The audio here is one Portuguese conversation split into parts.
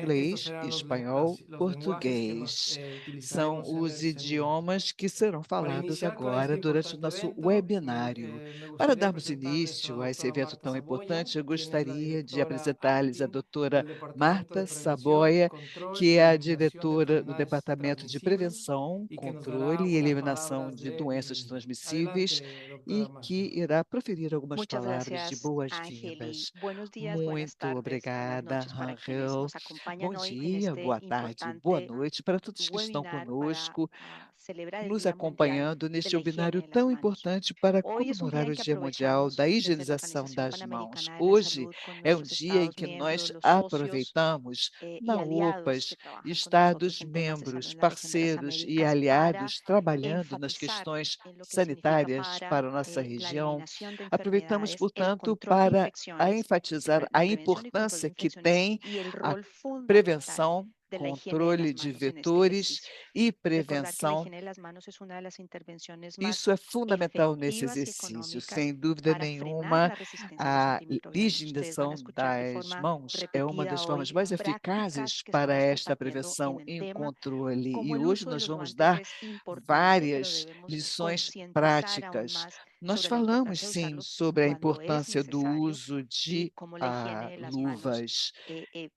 inglês, espanhol, português. São os idiomas que serão Para falados iniciar con este agora durante o importante nosso evento, webinário. me Para gustaría darmos presentarles início a a esse doctora evento Marta tão Saboya, importante, eu quien es la gostaria de directora apresentar-lhes a admin doutora del Departamento de Marta Prevención, Saboia, Control que y é a Eliminación de diretora do Enfermedades Departamento de Transmisibles, Prevenção, y que nos Controle dará e unas Eliminação palabras de de Doenças bienvenida. Adelante, Transmissíveis doctora e Marta. que irá proferir algumas Muchas palavras de gracias, Ángel, y boas-vindas. buenos días, buenas Muito tardes, buenas obrigada, noches para quienes Rangel. nos acompañan Bom hoy en dia, este boa tarde, boa importante noite para todos que estão webinar para conosco, celebrar el nos Día Mundial acompanhando de neste la Higiene webinário de las tão Manos. importante para Hoy es un día comemorar en o que Dia Mundial aprovechamos da desde la Higienização Organización das Mãos. Panamericana de la Hoje Salud con é um nuestros dia em Estados que miembros, nós los socios aproveitamos y na aliados que OPAS, trabajan con nosotros en temas de salud Estados-membros, en la región de las parceiros e Américas para aliados trabalhando nas enfatizar questões en lo que significa sanitárias para para a nossa la região. eliminación de Aproveitamos, enfermedades, el portanto, control de para infecciones, enfatizar la a prevención y control de importância que infecciones tem y el a rol fundamental prevenção, de la higiene de controle las de manos en este vetores ejercicio. e Recordar que la prevenção. higiene de las manos es una de las intervenciones más Isso é fundamental nesse efectivas y exercício, económicas sem dúvida para frenar nenhuma. la resistencia a los A antimicrobianos. Ustedes van a higienização escuchar de das forma mãos é uma das repetida hoy formas mais prácticas eficazes que para estamos esta compartiendo en prevenção el e tema. controle. Como E el hoje uso de nós los vamos guantes dar es importante, pero várias debemos lições concientizar aún práticas. más Nós sobre la falamos, importancia de sim, usarlos sobre a cuando es importância do necesario uso y de cómo la higiene de las manos luvas eh, e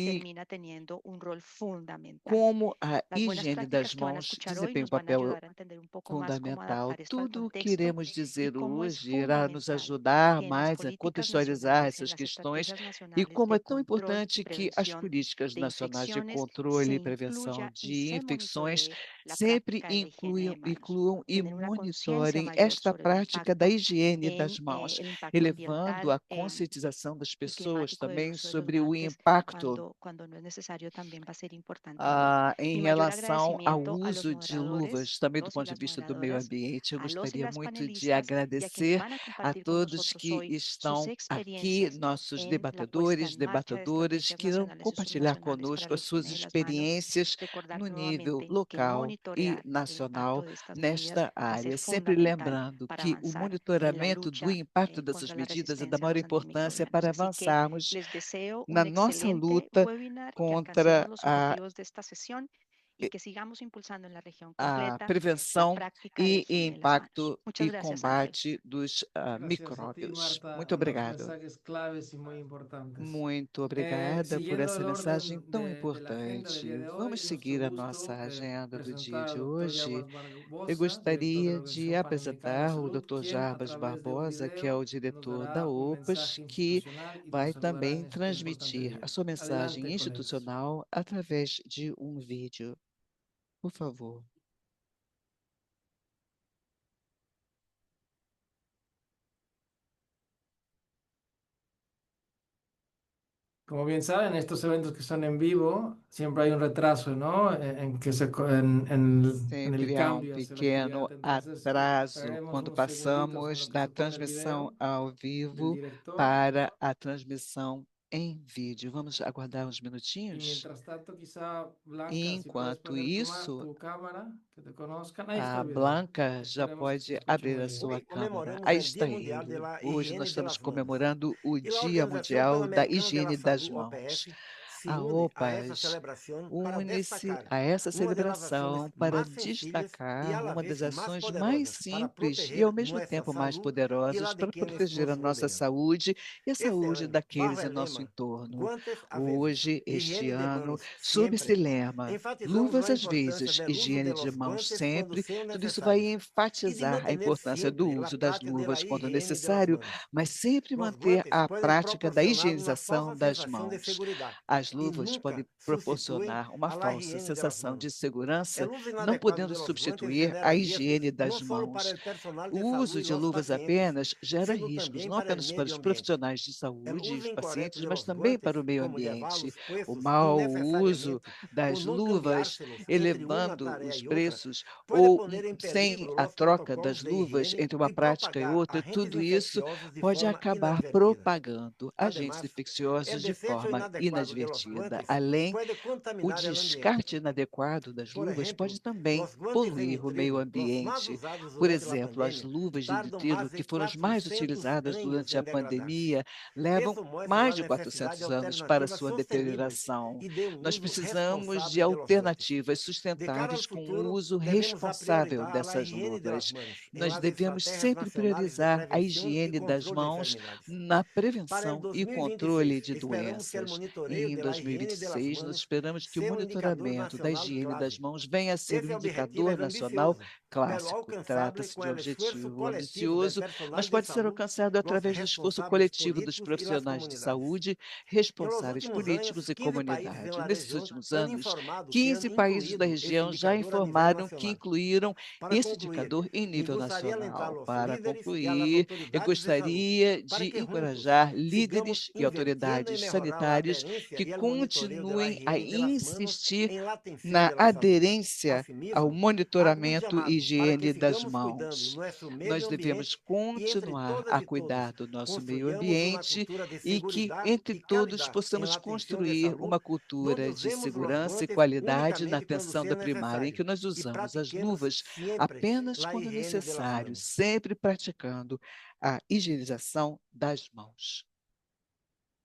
termina teniendo un rol fundamental. como a Las buenas higiene das prácticas que van a mãos escuchar hoy desempenha um nos van a papel ayudar a entender un poco más cómo fundamental. adaptar esto al Tudo o que contexto iremos y dizer cómo es hoje irá nos fundamental ajudar que en las mais a políticas contextualizar nacionales, en essas las questões estrategias e nacionales como de é tão control y importante que as prevención políticas de nacionais de infecciones se controle e prevenção incluya y de se infecções monitoree la sempre práctica de la higiene incluam, de manos, incluam e tener una conciencia monitorem mayor esta sobre el prática da impacto higiene das mãos, el impacto elevando ambiental a conscientização das y pessoas climático del também uso de los sobre o guantes impacto cuando no es necesario también va a ser importante hoy. em Mi mayor relação ao agradecimiento a los uso de moderadores, luvas, também do los y ponto de las vista do meio moderadoras, ambiente. Eu a los y gostaria las muito de panelistas y a quienes agradecer van a a compartir con todos nosotros que hoy sus estão aqui, experiencias nossos en la puesta debatedores, en marcha de debatedoras, estrategias que irão nacionales y compartilhar subnacionales para conosco la as suas higiene de las manos. experiências Recordar no nível nuevamente que local e monitorear el nacional impacto de estas medidas nesta va a ser área. Sempre fundamental lembrando para que o avanzar en la monitoramento do lucha impacto dessas contra la medidas é da resistencia a maior los importância antimicrobianos. para Así que avançarmos les deseo na un nossa excelente luta webinar, que alcancemos contra los objetivos de esta sesión y que sigamos impulsando en la región a completa la prevenção práctica de e higiene de las manos. impacto Muchas e gracias, Ángel. combate dos Gracias a ti, micróbios. Marta. Muito Unos obrigado. mensajes claves y muy importantes. Muito obrigada por Siguiendo essa el mensagem orden tão de la agenda del día importante. de hoy, Vamos es nuestro seguir a nossa gusto agenda do dia presentar al de doctor hoje. Yabas Eu Barbosa, director de la gostaria de Organización Panamericana de la apresentar o Salud, Dr. quien a Jarbas través de un Barbosa, que é o video nos diretor da dará un OPAS, mensaje que institucional y vai nos ayudará en também este importante transmitir a día. sua mensagem Adelante, colegas. institucional através de um vídeo. Por favor. Como bien saben, estos eventos que son en vivo, siempre hay un retraso, ¿no? En que en el Sempre há um cambio hacia la pequeno actividad. Entonces, atraso esperaremos quando unos segunditos en passamos lo que da se pone el transmissão video ao del vivo director. para a transmissão em vídeo. Vamos aguardar uns Y minutinhos? mientras tanto, quizá Blanca, si puedes Enquanto poner isso, tu cámara, que te conozcan. Ahí está a el video. Blanca já Esperemos que se pode escuche abrir muy a bien. sua Hoy câmera. conmemoramos Aí el Día está Mundial de ele. la Hoje nós Higiene de estamos las Manos. comemorando o Y la Dia Organización Mundial da Panamericana de la Higiene das Salud, Mãos. OPS, se A une a esta OPAS celebración para une-se destacar a essa una de las celebração acciones para más sencilles y a destacar la uma das vez más ações mais poderosas para simples e, ao proteger mesmo nuestra tempo, mais salud y poderosas la de para quienes proteger a nos nossa rodean. saúde e a Este saúde año, bajo daqueles em el nosso lema entorno. Guantes a veces, Hoje, este higiene de ano, manos sob esse siempre, lema, enfatizamos luvas la às importancia vezes, del uso higiene de de los mãos guantes cuando sempre, sean tudo isso vai necesarios y de enfatizar a mantener importância do siempre la uso das práctica de la luvas quando higiene de las necessário, manos. mas sempre Los manter guantes a pueden prática da proporcionar una higienização falsa das sensación de mãos. seguridad As y luvas podem nunca sustituyen proporcionar uma a la falsa higiene de las sensação de manos. segurança, El uso não inadecuado podendo de los guantes substituir genera a higiene riesgos das no solo para mãos. el personal O de salud uso y de los luvas pacientes, apenas gera sino riscos, también não para el apenas para medio os ambiente. profissionais de El saúde e uso os incorrecto pacientes, de mas los também para o guantes, meio como ambiente. llevarlos O puestos mau uso innecesariamente o das no luvas, cambiárselos entre una elevando tarea os y otra, preços, puede ou poner en sem peligro a los troca das protocolos de luvas higiene entre uma y prática e propagar outra, agentes tudo isso infecciosos de pode forma acabar inadvertida. propagando agentes Además, infecciosos el de desecho forma inadecuado de los medida. Além, o descarte inadequado das luvas pode também poluir o meio ambiente. Por exemplo, as luvas de nitrilo, que foram as mais utilizadas durante a pandemia, levam mais de 400 anos para sua deterioração. Nós precisamos de alternativas sustentáveis com o uso responsável dessas luvas. Nós devemos sempre priorizar a higiene das mãos na prevenção e controle de doenças. Em 2026, nós esperamos que o monitoramento da higiene das mãos venha a ser um indicador nacional clássico. Trata-se de um objetivo ambicioso, mas pode ser alcançado através do esforço coletivo dos profissionais de saúde, responsáveis políticos e comunidade. Nesses últimos anos, 15 países da região já informaram que incluíram esse indicador em nível nacional. Para concluir, eu gostaria de encorajar líderes e autoridades sanitárias que continuem a insistir na aderência ao monitoramento e higiene das mãos. Nós devemos continuar a cuidar do nosso meio ambiente e que, entre todos, possamos construir uma cultura de segurança e qualidade na atenção da primária, em que nós usamos as luvas apenas quando necessário, sempre praticando a higienização das mãos.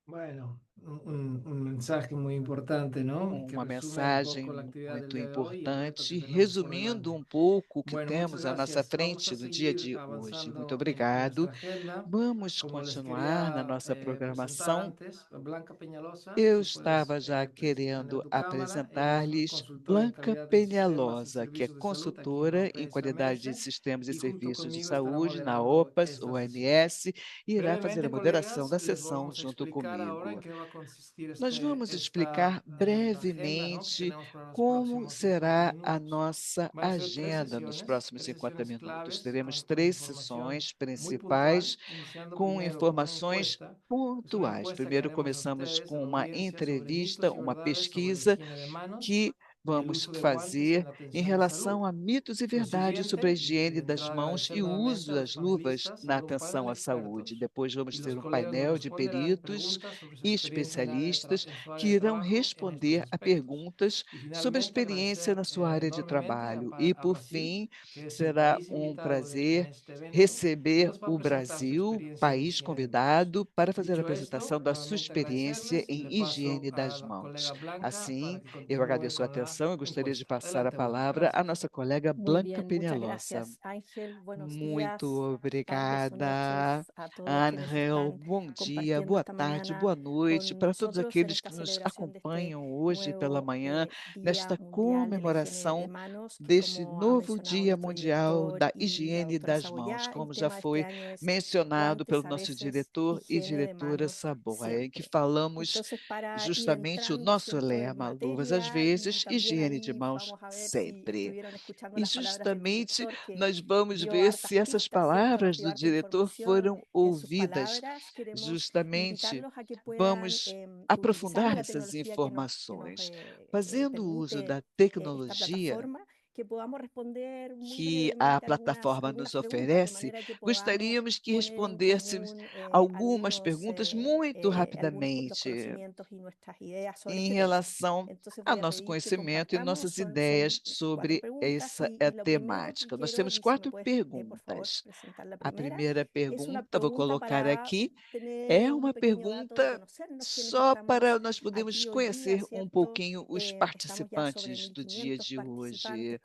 Bueno, un mensaje muy importante, ¿no? Que Uma resume un mensagem poco la actividad del muito día de hoy y el reto que importante, tenemos por resumindo delante. um pouco o que Bueno, muchas temos à nossa gracias. Vamos frente a no dia de seguir hoje. Muito avanzando en obrigado. nuestra agenda. Vamos Como les continuar na quería nossa presentar programação. antes, Blanca Peñalosa, Eu si puedes estava já prender querendo tu cámara. Ella es apresentar-lhes consultora en Blanca calidad de sistemas y Peñalosa, que é servicios de salud aquí en consultora em qualidade de OPS sistemas e y junto serviços de conmigo estará saúde na moderando OPAS, esta sesión. OMS, e irá fazer Brevemente, a moderação colegas, da les sessão vamos a junto explicar ahora en comigo. qué va a consistir Nós vamos esta explicar agenda, ¿no?, que brevemente tenemos para los como próximos 50 será a minutos. nossa Van a ser agenda nos próximos tres 50 sesiones minutos. claves Teremos con 3 información sessões muy principais puntual, iniciando com primero con una informações encuesta. Es una pontuais. encuesta que Primeiro haremos a começamos ustedes, a com la uma audiencia, sobre entrevista, mitos y uma verdades sobre la pesquisa higiene de manos que y el vamos uso de guantes en fazer la em atención de salud. relação a mitos e Lo verdades sobre a siguiente, higiene de das entrada mãos agradecer e o nuevamente uso a los das luvas panelistas, na a un par atenção de à saúde. expertos, Depois y vamos los ter um colegas nos painel de responderán peritos preguntas sobre su e experiencia especialistas en su área que de irão trabajo en estos responder a aspectos. perguntas Y sobre a finalmente experiência na agradecer sua área de enormemente trabalho. E, a por Brasil, fim, que es el será país um invitado en prazer este evento y receber nos va a o presentar su Brasil, experiencia en país higiene de manos. convidado, para fazer a Dicho esto, apresentação da sua nuevamente experiência agradecerles y em le paso higiene a das la mãos. colega Blanca para Assim, que eu continúe agradeço a con la atenção e gostaria de encuesta. passar a Adelante, Blanca. palavra à Gracias. nossa colega Muy Blanca bien, muchas Peñalosa. gracias, Ángel. Buenos Muito días, tardes o obrigada, noches a todos quienes Ángel. están Bom dia, compartiendo boa esta tarde, mañana boa noite con para todos nosotros en aqueles esta que nos celebración de este acompanham hoje pela nuevo manhã, Día nesta Mundial de la Higiene de comemoração Manos, que deste como ha novo mencionado Dia nuestro Mundial director da y la Higiene doctora das Mãos, Saboya, el como já tema de este foi año es mencionado pelo guantes a nosso veces, diretor e higiene de diretora manos Saboia, em que siempre. falamos Entonces, para ir justamente o entrando así nosso un poco en lema, luvas às materia y vezes, también higiene de ahí mãos vamos a ver si sempre. estuvieron escuchando E las palabras del justamente director, que nós vamos dio ver hartas se essas pistas, ¿cierto? Nos palavras dio do harta diretor información foram en sus ouvidas. palabras. Queremos Justamente, invitarlos a que puedan, vamos utilizando aprofundar la essas tecnología que nos informações, fazendo uso permite da esta tecnologia plataforma, que podamos responder muy que a brevemente plataforma algunas nos preguntas, de oferece, manera que podamos gostaríamos que poner en respondêssemos común algumas perguntas muito algunos los rapidamente conocimientos y nuestras ideas sobre em este tema. relação Entonces ao voy a nosso pedir que conhecimento e compartamos, nossas son ideias cuatro sobre preguntas essa y lo primero que temática. Nós quiero, temos y si me 4 puedes, por favor, perguntas. presentar la A primera, primeira es una pergunta, vou pregunta colocar para aqui, tener é un uma pequeño dato de pergunta conocernos quienes só para estamos nós podermos aquí hoy día, conhecer um ¿cierto? pouquinho os Estamos ya sobre participantes do dia 1.500 de participantes hoje.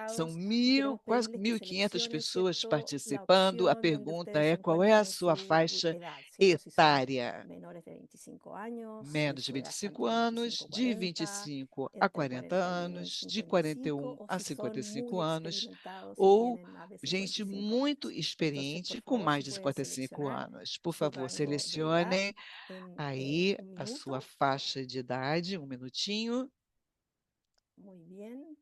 São conectados y queremos quase pedirles que 1.500 seleccionen, pessoas ¿cierto?, la participando. A opción donde pergunta ustedes é: se qual é encuentran a en sua su faixa edad, ¿cierto? Si son etária? menores de 25 años, si Menos de su edad está 25 entre anos, 25 y de 40, 25 a entre 40 41 y anos, de 55, 41 o a si son 55 muy anos, experimentados y ou tienen más de gente 55 muito años. Entonces, por experiente com favor, si mais de pueden 55 seleccionar anos. Por su favor, rango de edad selecione en aí un a sua minuto. faixa de idade, um minutinho. Muy bien.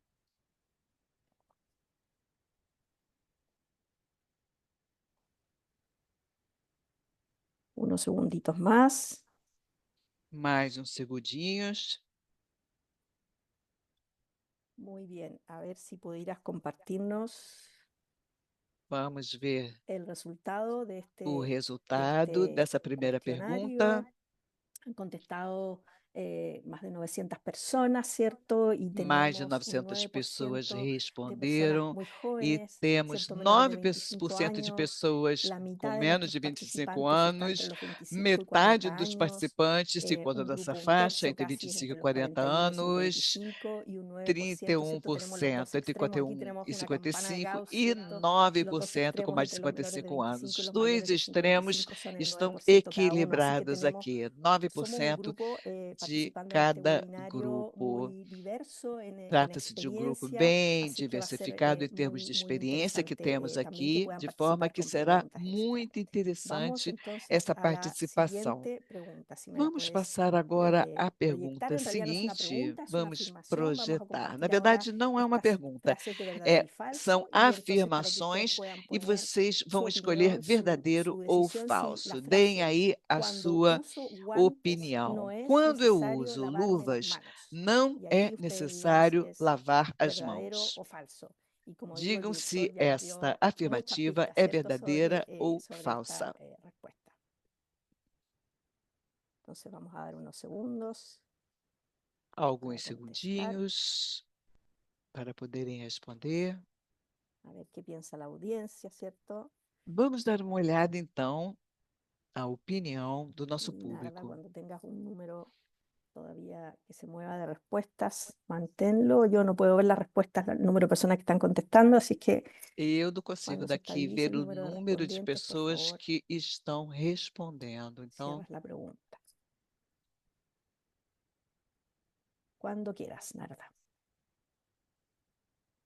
Unos segunditos más. Mais uns segundinhos. Muy bien. A ver si pudieras compartirnos Vamos ver el resultado de o este resultado dessa primeira cuestionario. pergunta. Han contestado más de 900 personas, ¿cierto? Y Mais de tenemos un 900 pessoas 9% de personas responderam muy e jóvenes, temos ¿cierto? Menores de 9% 25 de años. pessoas La com mitad de menos de nuestros 25 participantes está entre anos, los 25 y metade 40 dos años, participantes se encontra un nessa grupo, un faixa tercio entre casi es 25 e entre los 40 41 y anos, 55 y un 9%, ¿cierto? Tenemos los 31% dos entre extremos. Aquí 41 tenemos e una campana de 55 Gauss, e ¿cierto? Los dos 9% com extremos mais de entre los menores de 55 anos. 25 y Os los dois mayores de extremos 55 son el estão 9% cada uno. Así que equilibrados aqui, somos un 9% grupo de participando en este cada webinario grupo. muy diverso en Trata-se de um grupo experiencia, bem así que va a ser diversificado em termos de muy experiência que temos interesante también que aqui, puedan de forma participar que con será preguntas, etcétera. muito Vamos interessante entonces essa a la participação. siguiente pregunta. Si me la Vamos puedes passar agora à proyectar. pergunta En realidad no es una seguinte. pregunta, es una Vamos afirmación. Vamos a projetar. Na compartir ahora verdade, não é uma estas pergunta, frases de verdadero y são falso y entonces para que ustedes afirmações puedan e poner vocês su vão escolher opinión, verdadeiro su ou decisión, si la falso. Deem frase aí a cuando sua uso guantes no opinião. es Quando eu necesario uso lavarme las luvas, manos. não Y é aquí ustedes digan si necessário es lavar as verdadero mãos. o falso. Y como digo, el Digam productor se ya nos esta dio muchas afirmativa pistas, é ¿cierto? verdadeira ou sobre esta falsa. respuesta. Entonces vamos a dar unos segundos Alguns para contestar, segundinhos para poderem responder. a ver qué piensa la audiencia, ¿cierto? Vamos dar uma olhada, então, à opinião do nosso Narda, público. cuando tengas un número todavía que se mueva de respuestas, manténlo. Yo no puedo ver las respuestas, el número de personas que están contestando, así que Eu não consigo cuando se daqui estabilice ver el o número de número de respondientes, por pessoas favor, que estão respondendo. Então, cierras la pregunta. Cuando quieras, Narda.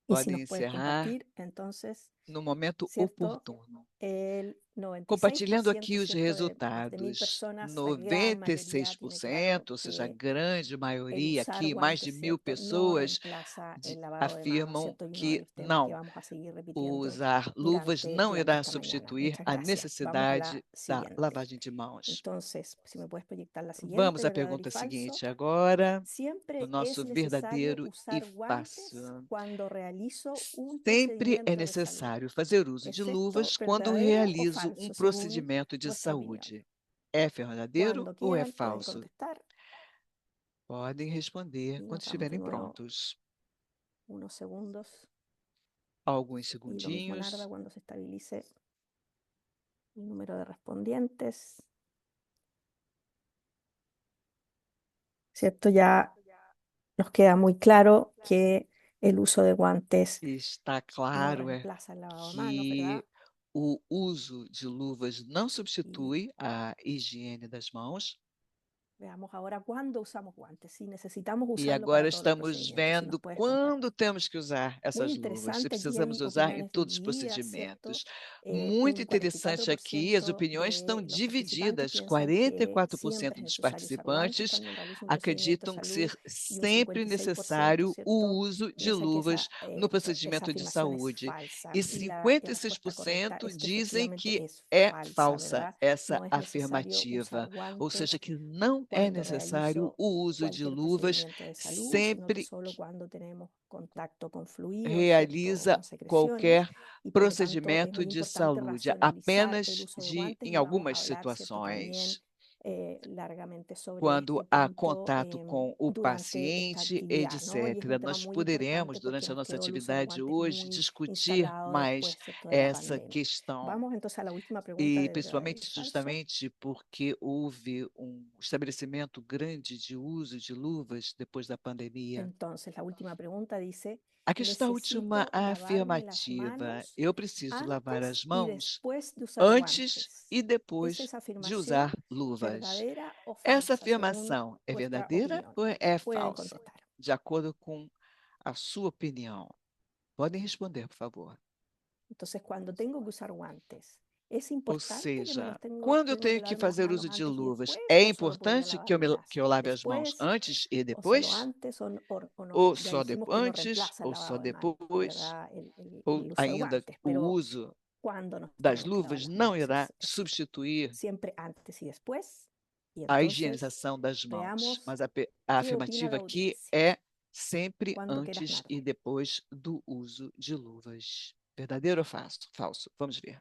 Y si podem nos puedes encerrar compartir, entonces, no momento ¿cierto? oportuno. El 96%, Compartilhando aqui os ¿cierto? De más de 1000 resultados, personas, la gran mayoría tiene claro 96%, ou seja, a que grande el maioria usar aqui, mais de guantes, 1000 ¿cierto? No pessoas, reemplaza el lavado de manos, afirmam ¿cierto? Y uno de que los temas que não, vamos a seguir repitiendo usar luvas não durante irá esta mañana. substituir Muchas a gracias. Vamos a la necessidade da siguiente. lavagem de mãos. Entonces, si me puedes proyectar la siguiente, Vamos à verdadero y pergunta falso. seguinte agora, do Siempre es nosso necesario verdadeiro e usar guantes fácil. cuando realizo un Sempre é procedimiento de salud. necessário fazer uso ¿Es de esto luvas quando eu verdadero o realizo um falso, según procedimento de vuestra opinión? saúde. É verdadeiro Cuando ou é quieran pueden falso? contestar Podem responder y quando nos damos de estiverem nuevo prontos. unos segundos. Alguns Y lo mismo, Narda, segundinhos. cuando se estabilice el número de respondientes. ¿Cierto? Ya nos queda muy claro que el uso de guantes Está no claro reemplaza el lavado de manos, que ¿verdad? o uso de luvas não substitui a higiene das mãos. Veamos ahora cuándo usamos guantes. Si necesitamos E usarlo agora para todos los estamos procedimientos, si nos vendo puedes quando compartir. temos que usar Muy essas luvas. Se interesante, aquí precisamos hay usar em opiniones todos os divididas, ¿cierto? procedimentos. Muito Un interessante aqui, as 44% opiniões estão de los participantes divididas. piensan que siempre 44% es dos necesario usar guantes participantes cuando uno realiza un procedimiento de acreditam que salud ser y un sempre 56%, necessário o ¿cierto? uso de Piensa que luvas no esa procedimento de afirmación es saúde. falsa E y la respuesta correcta 56% es que dizem efectivamente que es é falsa, falsa ¿verdad? essa No es necesario usar afirmativa. Ou seja, guantes que não é cuando necessário realizo o uso de cualquier luvas procedimiento de salud, sino que sempre solo cuando tenemos contacto con fluidos, ¿cierto? O realiza con secreciones, qualquer y por lo tanto es procedimento muy de importante saúde, racionalizar el apenas uso de de guantes em y vamos a algumas hablar, ¿cierto? También situações, largamente sobre quando este há punto contato com o durante esta paciente, actividad, ¿no? Y es un etc. tema Nós muy poderemos, importante porque durante a nos nossa quedó el uso de atividade guantes hoje, muy discutir instalado mais después, ¿cierto? De la essa pandemia. questão. Vamos entonces a la última pregunta E de verdadero y principalmente falso. justamente porque houve um estabelecimento grande de uso de luvas depois da pandemia. Entonces, la última pregunta dice, Aqui está a última necesito lavarme las afirmativa. manos Eu preciso lavar antes as y mãos después de usar antes guantes. e ¿Es depois esa de afirmación usar luvas. verdadera o Essa falsa, según afirmação é vuestra verdadeira opinión? ou é Pueden falsa? contestar. De acordo com a sua opinião. Podem responder, por favor. Entonces, cuando tengo que usar guantes, ¿es Ou importante que me seja, los quando eu tengo que tenho que lavarme las fazer manos uso de antes y luvas, después, é o solo podría importante que lavármelas eu lave as mãos después, antes e o solo depois? antes, o no? Ou Ya só dijimos que no antes, reemplaza el ou só lavado de manos, depois, ¿verdad? ou El uso de ainda guantes, o pero uso cuando nos das tenemos que lavar luvas las não manos irá es substituir siempre antes y después. Y a entonces higienização das mãos, veamos mas a qué opina afirmativa la aqui audiencia. é sempre Cuando quieras, antes Narda. e depois do uso de luvas. Verdadeiro ou falso? Falso. Vamos ver.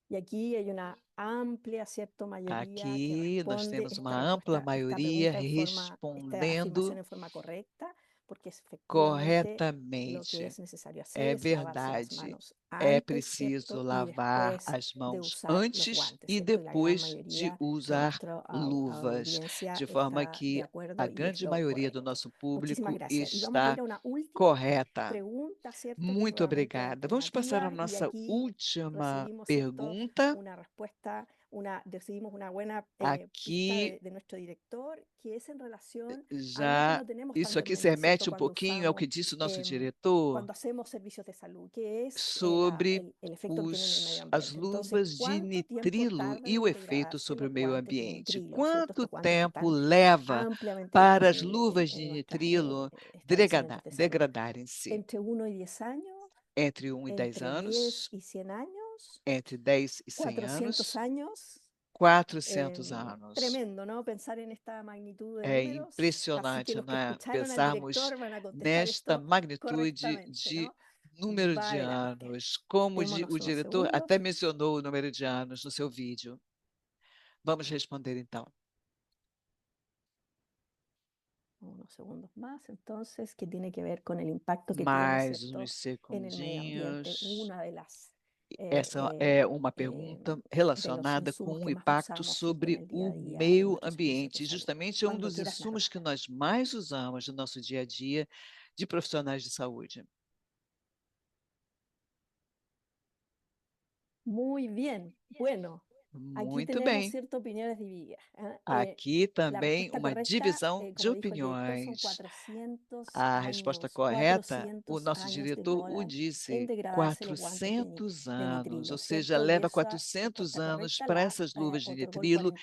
Y aquí hay una amplia, ¿cierto?, mayoría que Aqui nós responde temos uma esta ampla respuesta, esta maioria pregunta esta afirmación respondendo en forma correcta, porque efectivamente lo que corretamente. es necesario hacer É es lavarse las verdade. manos É antes, preciso ¿cierto? Y lavar después as de mãos usar los antes guantes, e ¿cierto? Y la gran depois de mayoría de usar nuestra luvas, audiencia de forma está de que acuerdo a y es grande lo maioria do correcto. nosso Muchísimas público gracias. Y vamos a ir está a una última correta. pregunta, ¿cierto? Que es Muito nuevamente obrigada. Vamos passar à alternativa y nossa aquí última recibimos, ¿cierto?, pergunta. una respuesta, recibimos una buena pista Aqui de nuestro director, que es en relación a algo que já, no tenemos isso tanto aqui en se mente, ¿cierto?, remete um cuando pouquinho ao que usamos, disse o nosso diretor cuando hacemos servicios de salud, que es sobre el efecto que tiene en el medio as ambiente. Entonces, luvas de ¿cuánto tiempo nitrilo tardan e en o efeito degradarse sobre o los meio guantes de ambiente. nitrilo, ¿cierto? Quanto Estos guantes que tempo están leva ampliamente para as disponibles luvas de en nuestros nitrilo establecimientos de salud. degradarem-se? Entre 1 y 10 años, Entre 1 e 10 entre 10 anos, y 100 años, entre 10 e 100 400 anos, años. 400 anos. Tremendo, ¿no? Pensar en esta magnitud de É números. Así que impressionante, los não que é? escucharon al Pensarmos director van a contestar nesta esto magnitude correctamente, de ¿no? número Va de adelante. anos, como Démonos o unos diretor segundos. até mencionou o número de anos no seu vídeo. Vamos responder então. Unos segundos más, entonces, que tiene que ver con el impacto que tiene, Mais ¿cierto?, uns en el medio ambiente. segundinhos. Una de las Essa é uma pergunta de los relacionada insumos com o que más impacto usamos, ¿cierto?, en sobre el día o a día en meio nuestros servicios de ambiente. salud. Justamente é um Cuando dos quieras, insumos narrar. que nós mais usamos no nosso dia a dia de profissionais de saúde. Muy bien, bueno, aquí Muito tenemos bem. ciertas opiniones divididas. Aqui La também respuesta uma correcta, divisão de como dijo el director, son opiniões. 400 A resposta años, correta, o 400 nosso años diretor o demoran en disse, degradarse los guantes 400 de anos, nitrilo, ou seja, ¿cierto? Y leva esa 400 respuesta anos correcta para la essas luvas de otorgó el nitrilo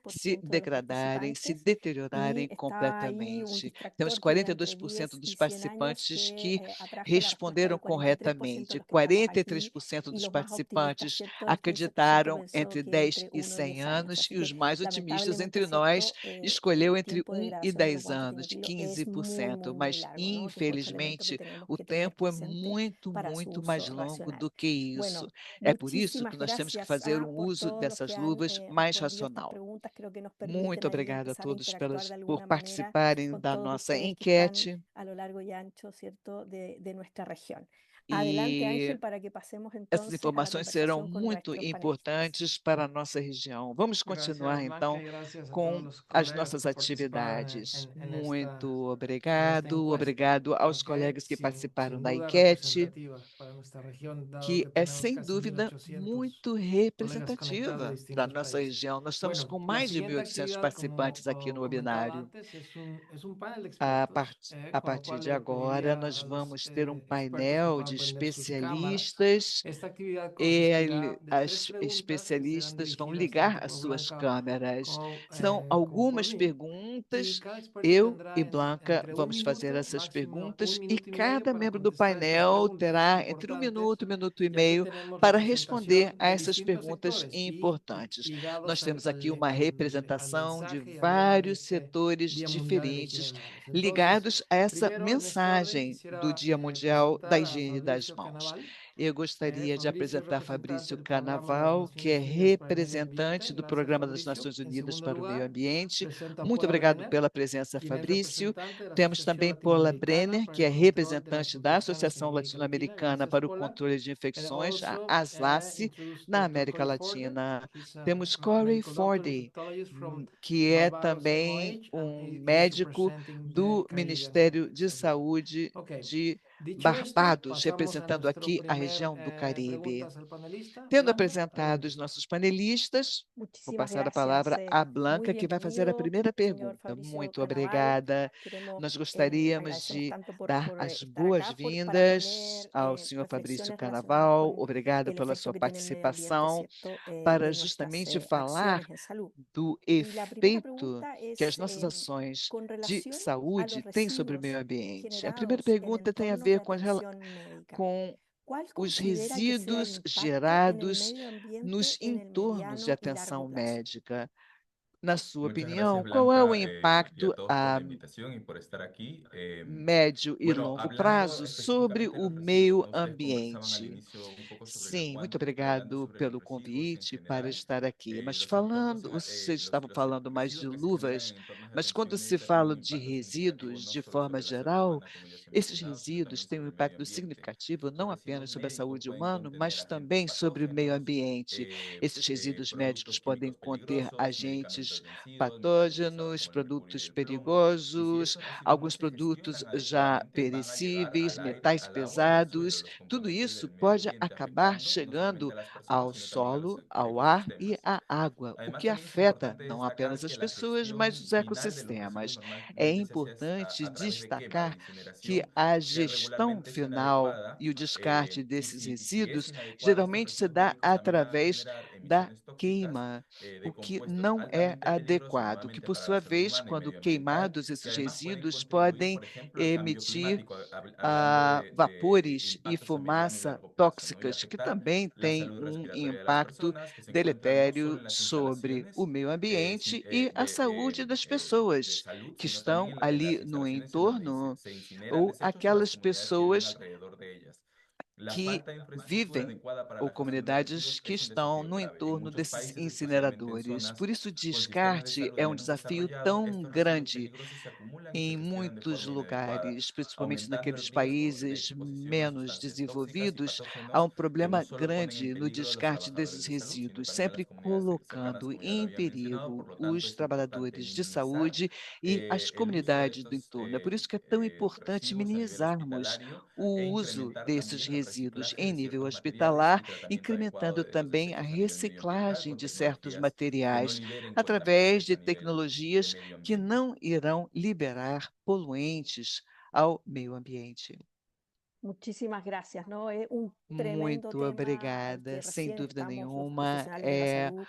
se 42% de los degradarem, se participantes y deteriorarem estaba ahí un completamente. Temos distractor que era entre 42% 10 dos y 100 años participantes que que atrajo la respuesta responderam del 43% de corretamente. los que estamos aquí 43% y dos los más optimistas, participantes ¿cierto? El 15% acreditaram pensó entre que 10 entre e 1 y 100 10 años. anos Así e que os mais otimistas lamentablemente, entre nós ¿cierto? escolheu El entre tiempo de 1 e degradación de los 10 guantes de anos, nitrilo es muy, 15%, muy, muy mas largo, ¿no? Que es otro elemento que infelizmente tenemos o que tener tempo é presente muito, para su muito uso mais longo racional. do que isso. Bueno, É por isso que muchísimas nós temos que gracias fazer um por uso todos los dessas que han luvas mais respondido estas racional. preguntas. Creo que nos permiten Muito ahí obrigada a empezar a todos interactuar de por alguna manera participarem con da todos nossa ustedes que están enquete. a lo largo y ancho, ¿cierto?, de nuestra región. Adelante, E Ángel, para que pasemos essas entonces a la informações serão conversación con muito nuestros panelistas. importantes para a nossa região. Vamos continuar, Gracias, então, Blanca, y gracias a todos com los as colegas nossas por participar atividades. en Muito en esta obrigado. encuesta, Obrigado aos ¿ok? colegas que participaram Sin da duda enquete, representativa para nuestra región, dado que que é, tenemos sem casi dúvida, 1.800 muito colegas conectados de representativa da distintos nossa países. região. Nós estamos Bueno, com la mais de siguiente 1.800 actividad, como participantes aqui no comentaba webinário. antes, es un panel de A, expertos, a con lo partir cual de le agora, pediría nós a los vamos ter um expertos que painel de puedan prender sus cámaras. especialistas Esta actividad e consistirá de 3 as preguntas que serán especialistas vão dirigidas ligar tanto as por suas Blanca câmeras. como, São como por algumas mí. Y perguntas. cada experto Eu e tendrá Blanca entre un vamos fazer minuto, essas máximo un perguntas e minuto y medio cada para membro do contestar estas painel preguntas terá entre importantes, um minuto e ya que meio tenemos para responder representación a de essas distintos perguntas sectores y importantes. ligados Nós temos aqui uma al representação de mensaje y al lema de vários este setores Día Mundial de la Higiene diferentes de Manos. Entonces, ligados a essa primero, en este orden, mensagem do quisiera Dia Mundial da presentar a Higiene das Fabricio Mãos. Canaval. Eu gostaria de Fabricio es apresentar representante Fabrício del Programa de las Canaval, que é Naciones Unidas para el Medio representante Ambiente. do Gracias, Programa das Fabricio. Nações En Unidas segundo para o Meio lugar, Ambiente. presento a Muito Paula obrigado Brenner, pela presença, quien es Fabrício. representante de la Temos Asociación também Paula Latinoamericana Brenner, para que el é Control de las representante da Infecciones en Associação América Latina. Latino-Americana Gracias, para o Paula. Controle de And Infecções, a also ASLACE, introduce na Dr. América Corey Forde. Latina. He's a Temos Corey medical doctor, Forde, infectologist from que é Barbados também MOH, and he is médico representing the do Caribbean Ministério de context. Okay. Saúde Ok. de Dicho esto, Barbados, pasamos a representando nuestro aqui a primer região do Caribe. preguntas al panelista. Tendo Blanca, apresentado adelante os usted. nossos panelistas, vou Muchísimas passar a gracias. palavra à Muy Blanca, que vai fazer a bienvenido, primeira señor pergunta. Fabricio Muito Canaval. obrigada. Queremos, Nós gostaríamos agradecemos de tanto dar por as estar acá, para boas-vindas tener ao senhor Fabrício reflexiones relacionadas Canaval. con Obrigada el pela efecto sua que tiene el medio ambiente, participação ¿cierto? para De nuestras justamente falar acciones en salud. do Y la primera efeito pregunta que as es nossas ações con de relación a los saúde têm sobre o meio residuos ambiente. A primeira generados en pergunta tem a entornos de ver atención médica. com ¿Cuál os considera que sea el resíduos impacto en el gerados medio ambiente nos en el entornos de mediano y largo atenção plazo? médica. Na sua Muchas gracias, opinião, qual é o Blanca, y a impacto todos por la invitación y por estar aquí. médio e Bueno, longo hablando prazo sobre específicamente de o los residuos, meio ¿no? Ustedes conversaban al ambiente? inicio un poco sobre la Sim, muito cuántica, hablando obrigado sobre los pelo residuos en convite para general. estar aqui. Mas Los impactos, falando, vocês estavam los falando mais de residuos que se generan luvas, en entornos de mas quando producción se necesitan tener fala un de impacto significativo resíduos no de solo forma sobre la salud geral, humana, como ya se ha esses mencionado, sino también resíduos têm um sobre el medio impacto ambiente. significativo Los não apenas residuos sobre a médicos saúde pueden humana, contener mas agentes também sobre o meio patógenos, ambiente. Esses resíduos médicos productos podem químicos conter peligrosos, medicamentos agentes vencidos, metais pesados patógenos, como el mercurio y produtos el plomo. Y si perigosos, estos residuos no alguns se produtos gestionan já adecuadamente, van a llegar perecíveis, al aire, metais al agua y al suelo, pesados. los Tudo componentes isso del medio pode ambiente, acabar afectando no solamente chegando a las personas, ao sino también a los solo, ao ar e ecosistemas. à água, o Además, que también es afeta importante não destacar apenas que as la pessoas, mas gestión os final de los residuos ecossistemas. É normalmente se hace importante a través de quema, destacar de que incineración, a que gestão regularmente es final inadecuada. e o descarte Y desses si es resíduos inadecuado, estos geralmente se residuos dá médicos también van a através generar da emisiones tóxicas queima, de o que compuestos não é altamente peligrosos, adequado, que nuevamente por para la sua salud vez, humana y quando medioambiental, queimados, que esses además pueden resíduos contribuir, podem por ejemplo, al cambio emitir climático, hablando de vapores e impactos a mediano y fumaça largo plazo, ¿no? Y tóxicas, que afectar também la têm salud um respiratoria de las impacto personas que se encuentran no solo deletério en las sobre o instalaciones meio ambiente e a saúde das de pessoas salud, que sino también estão en las ali no instalaciones en donde entorno se incineran ou desechos o las aquelas comunidades que viven pessoas alrededor de ellas. La que falta de infraestructura vivem adecuada para ou la gestión de comunidades residuos que es un estão desafío no grave. En entorno muchos desses países, especialmente en incineradores. zonas Por isso, o con sistemas de descarte salud é um menos desafio desarrollados, tão estos residuos grande peligrosos se acumulan y se em gestionan de muitos forma inadecuada, lugares, principalmente aumentando el naqueles riesgo de países exposición a menos sustancias tóxicas y desenvolvidos, há patógenos um que no problema solo ponen en grande no peligro a los descarte trabajadores desses de salud, sino resíduos, también a las sempre comunidades cercanas, colocando como ya lo em había mencionado. Por perigo lo tanto, os es importante trabalhadores de minimizar saúde e as el uso de comunidades do estos entorno. É por isso que é tão importante residuos a nivel minimizarmos hospitalario e o uso incrementar desses también el resíduos reciclaje em de nível ciertos materiales hospitalar, y tratamiento adecuado incrementando de los também a desechos a nivel medioambiental reciclagem con de certos tecnologías que no materiais, liberen através contaminantes de a nivel de tecnologias medio que ambiente. não irão liberar poluentes ao meio ambiente. Muchísimas gracias, ¿no? Es un tremendo Muito tema al obrigada. que Sem recién dúvida estamos los nenhuma, profesionales de la é salud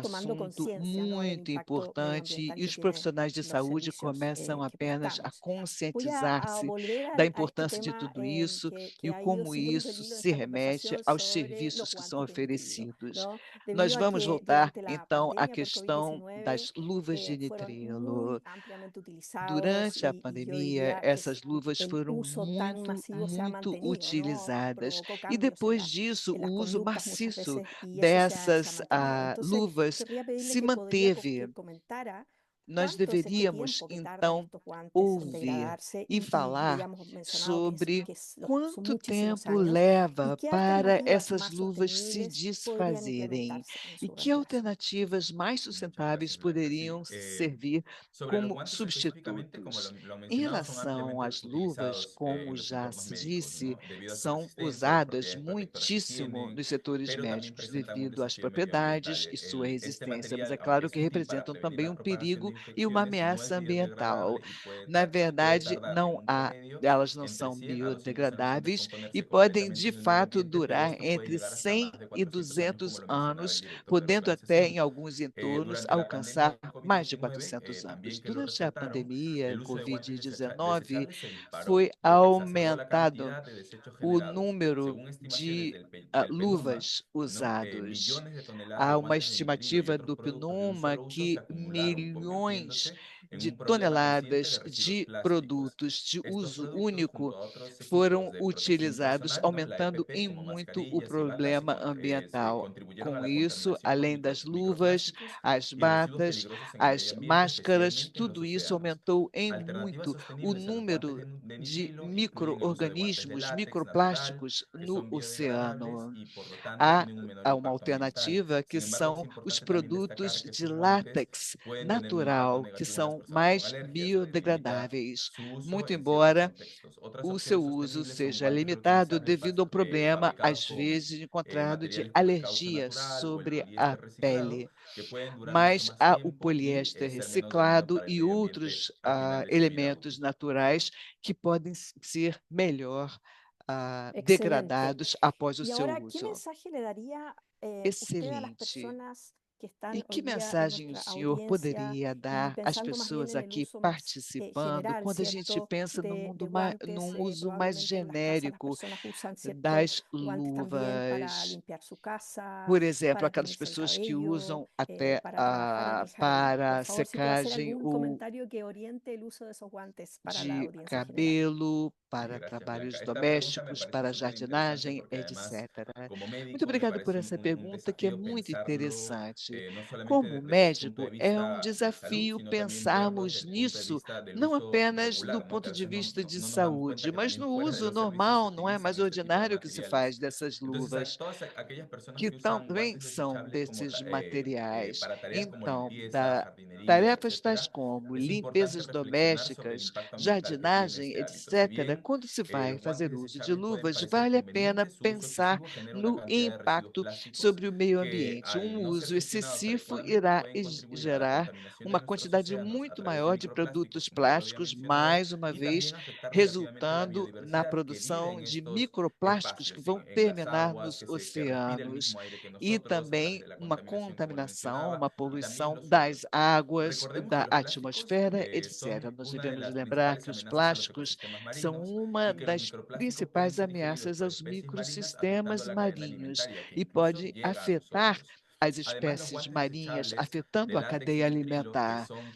tomando assunto conciencia, ¿no? Del muito impacto importante medioambiental e que os tienen profissionais de los saúde servicios começam que apenas a prestamos. Voy a conscientizar-se volver da a este importância de tema tudo isso que e ha ido como siguiendo el isso hilo de se esta remete conversación aos sobre los serviços que são guantes de nitrilo, oferecidos. ¿no? Nós Debido a vamos que voltar, durante la então, à pandemia por questão COVID-19 das luvas de fueron muy nitrilo. ampliamente utilizados Durante a y yo pandemia, diría que essas luvas el foram uso tan muito, masivo se ha muito mantenido, ¿no? utilizadas. Provocó E cambios depois disso, en o las uso conductas muchas maciço veces y eso se ha dessas mantenido. Entonces, luvas querría pedirle se que podría manteve. que comentara Nós cuánto es este deveríamos, tiempo que tardan então, estos guantes en ouvir degradarse e y falar habíamos mencionado sobre son quanto muchísimos tempo años y leva qué para alternativas essas más luvas se sostenibles podrían desfazerem implementarse en e su que reemplazo. alternativas mais Muchas sustentáveis gracias, Blanca. Sí, poderiam servir sobre los como guantes específicamente, como substitutos. lo han Em mencionado, son relação ampliamente às luvas, utilizados como en los já entornos se médicos, disse, ¿no? Debido a su são resistencia, las usadas propiedades protectoras que muitíssimo tienen, nos setores pero también médicos presentan un devido às desafío propriedades medioambiental. e sua Este resistência, mas é material, aunque claro es que útil para representam prevenir também la um propagación de perigo e uma infecciones, no es ameaça ambiental. biodegradable y Na puede verdade, tardar en não un há, promedio elas não entre são 100 a 200 años en biodegradáveis e descomponerse podem, completamente de en el medio fato, ambiente, pero durar esto puede entre llegar hasta 100 más de e 400 años, como 200 lo mencionaba el anos, director de la podendo até, organización. em alguns entornos, Durante la pandemia alcançar de mais de COVID-19, 400 anos. también que lo Durante a reportaron, pandemia el uso de guantes Covid-19, desechables se disparó, foi lo que exacerbó la aumentado cantidad de desechos o generados. número Según estimaciones de del PNUMA, luvas ¿no? usados. Millones de toneladas de Há uma guantes de nitrilo y estimativa otros do productos de un PNUMA solo uso se que acumularon, milhões convirtiéndose en de un problema creciente de toneladas residuos de plásticos. produtos de Estos uso productos, único junto a otros equipos foram de protección utilizados, personal, ¿no? La aumentando EPP, em como muito o mascarillas y batas, problema ambiental. contribuyeron a Com la isso, contaminación con além das luvas, microplásticos as y residuos batas, peligrosos en el medio as ambiente, máscaras, especialmente en los tudo isso océanos. aumentou em Alternativas muito o sostenibles a los guantes número de de nitrilo incluyen el uso de guantes de micro-organismos, látex natural, microplásticos que no son biodegradables oceano. y por lo tanto Há tienen un menor uma impacto ambiental. alternativa que Sin embargo, es são os importante también destacar produtos que de estos guantes látex pueden tener un impacto natural, que negativo en las são personas con mais alergias, lo que limita biodegradáveis, su uso muito en ciertos embora contextos. Otras o seu opciones uso sostenibles son seja guantes limitado reutilizables devido ao problema, fabricados às con vezes, encontrado de materiales como el caucho alergia natural o el sobre a poliéster reciclado, pele. que pueden durar mucho Mas más há o tiempo y poliéster ser menos dañino reciclado para el e medio ambiente outros al final de su vida elementos útil. naturais que podem ser melhor Excelente. degradados após o Y seu ahora, ¿qué uso. mensaje le daría usted a las Excelente. personas que E están que hoy día en mensagem o nuestra senhor audiencia poderia y dar às pensando más bien pessoas en el aqui uso más participando, general, quando a gente ¿cierto? pensa no De mundo guantes, num uso mais probablemente en las casas las genérico personas usan, ¿cierto? das Guantes también para luvas? limpiar su casa, Por exemplo, para aquelas teñirse el pessoas que cabello, usam até para trabajar en el jardín. Por para favor, si puede hacer secagem algún ou comentario que oriente el uso de esos guantes para la de audiencia general. cabelo, Sí, para gracias, trabalhos Blanca. Esta pregunta me domésticos, parece para súper interesante jardinagem, porque además, etc. como Muito médico, me obrigado por parece essa un pergunta, que é desafío muito pensarlo interessante. no solamente Como desde el punto médico, de é um vista de salud, desafio sino también verlo desde pensarmos el punto de nisso, vista del não uso apenas do regular, ¿no? Que ponto a de veces vista de no nos damos cuenta saúde, que mas también no fuera de uso los servicios se normal, não é? utilizan Mais este tipo de ordinário que se materiales. faz dessas Entonces, luvas, todas aquellas personas que que usan também guantes são desechables como desses materiais. para tareas como Então, limpieza, da jardinería, tarefas tais etcétera, como es importante limpezas reflexionar sobre el domésticas, impacto ambiental que tiene jardinagem, este hábito. Si etc., bien quando se vai los guantes fazer uso de desechables pueden luvas, parecer vale a pena convenientes, su uso pensar excesivo genera una no cantidad de residuos impacto plásticos sobre o meio que ambiente. al Um no ser uso gestionados excessivo adecuadamente irá pueden contribuir a la gerar contaminación de uma nuestros quantidade océanos a muito través de maior de microplásticos, produtos como ya lo había plásticos, mencionado, mais uma y vez, también afectar negativamente a la resultando na biodiversidad que vive produção en de estos microplásticos que espacios, vão en las terminar aguas, nos que respira el oceanos. mismo aire que E nosotros a través também de la uma contaminación, como le contaminação, mencionaba, uma y también poluição los das suelos. águas, Recordemos que da los plásticos atmosfera, etc. son Nós una de devemos las lembrar principales que os amenazas a los plásticos ecosistemas são marinos uma y que los das microplásticos pueden principais ser ingeridos ameaças por aos especies marinas, afectando microsistemas la cadena marinhos alimentaria, que e incluso pode llega a afetar nosotros. as Además, los espécies guantes marinhas, desechables de afetando a látex y cadeia nitrilo, que alimentar. son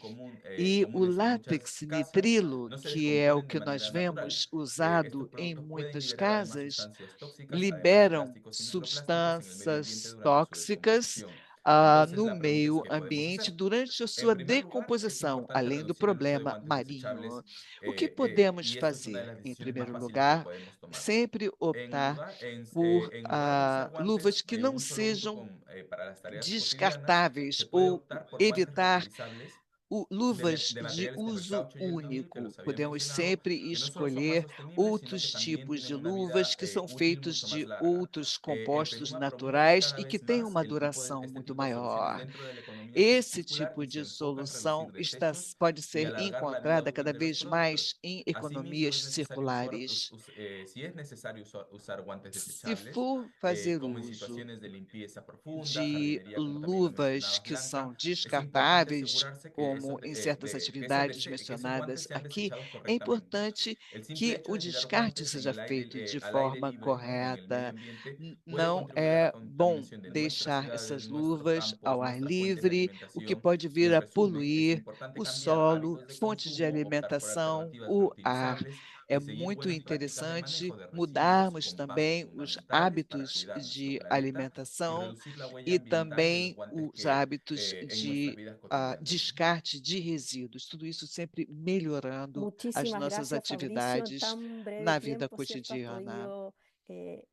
E o comunes en muchas látex casas, nitrilo, no se que é o descomponen de que nós manera natural. vemos Estos usado em productos pueden muitas liberar además casas, sustancias tóxicas, además de liberam plásticos y microplásticos en el medio ambiente substâncias durante su tóxicas descomposición. Entonces, no la pregunta es, meio ¿qué podemos ambiente hacer? durante a En sua primer lugar, es decomposição, importante além do reducir el uso de problema guantes marinho. desechables O que podemos y esto es una de fazer? las Em decisiones más primeiro fáciles que lugar, podemos tomar. sempre optar por En lugar de usar luvas guantes que de não un solo uso sejam para las tareas cotidianas, descartáveis se puede ou optar por guantes evitar reutilizables luvas de de materiales como el uso caucho y el vinil, que único. los había Podemos mencionado, sempre que no solo son más escolher sostenibles, sino que outros también tipos tienen de una luvas vida que são útil feitos mucho más de larga. outros El compostos PENUMA promueve naturais cada e que vez têm más uma duração este muito tipo de soluciones maior. dentro de la economía Esse circular tipo y se de enfoca en solução reducir desechos pode y ser alargar la vida encontrada útil cada de los vez productos. mais em Asimismo, economias circulares. si es necesario usar guantes Se desechables, for fazer como en uso situaciones de limpieza profunda, de jardinería, como también lo luvas mencionabas, que Blanca, são es importante descartáveis, asegurarse que, como em certas atividades que esos guantes mencionadas sean aqui, desechados é correctamente. importante El simple que hecho o de tirar descarte guantes seja feito de al aire forma libre, ¿no? En el medio correta. ambiente puede Não contribuir a la é bom contaminación de nuestras deixar ciudades, essas nuestros luvas campos, ao ar nuestras fuentes de livre, o que alimentación. pode Y vir en a resumen, es poluir importante o cambiar solo, hábitos de fontes de consumo, optar por alimentação, alternativas o ar. reutilizables É y seguir muito buenas prácticas de manejo interessante de residuos, mudarmos con pasos também os fundamentales para hábitos cuidar nuestro de planeta y alimentação reducir la huella e ambiental de los também guantes os que hábitos en nuestras de vidas cotidianas. descarte de resíduos. Tudo isso sempre melhorando as Muchísimas nossas gracias, Fabricio. En atividades tan breve na vida tiempo, ¿cierto? Has cotidiana. podido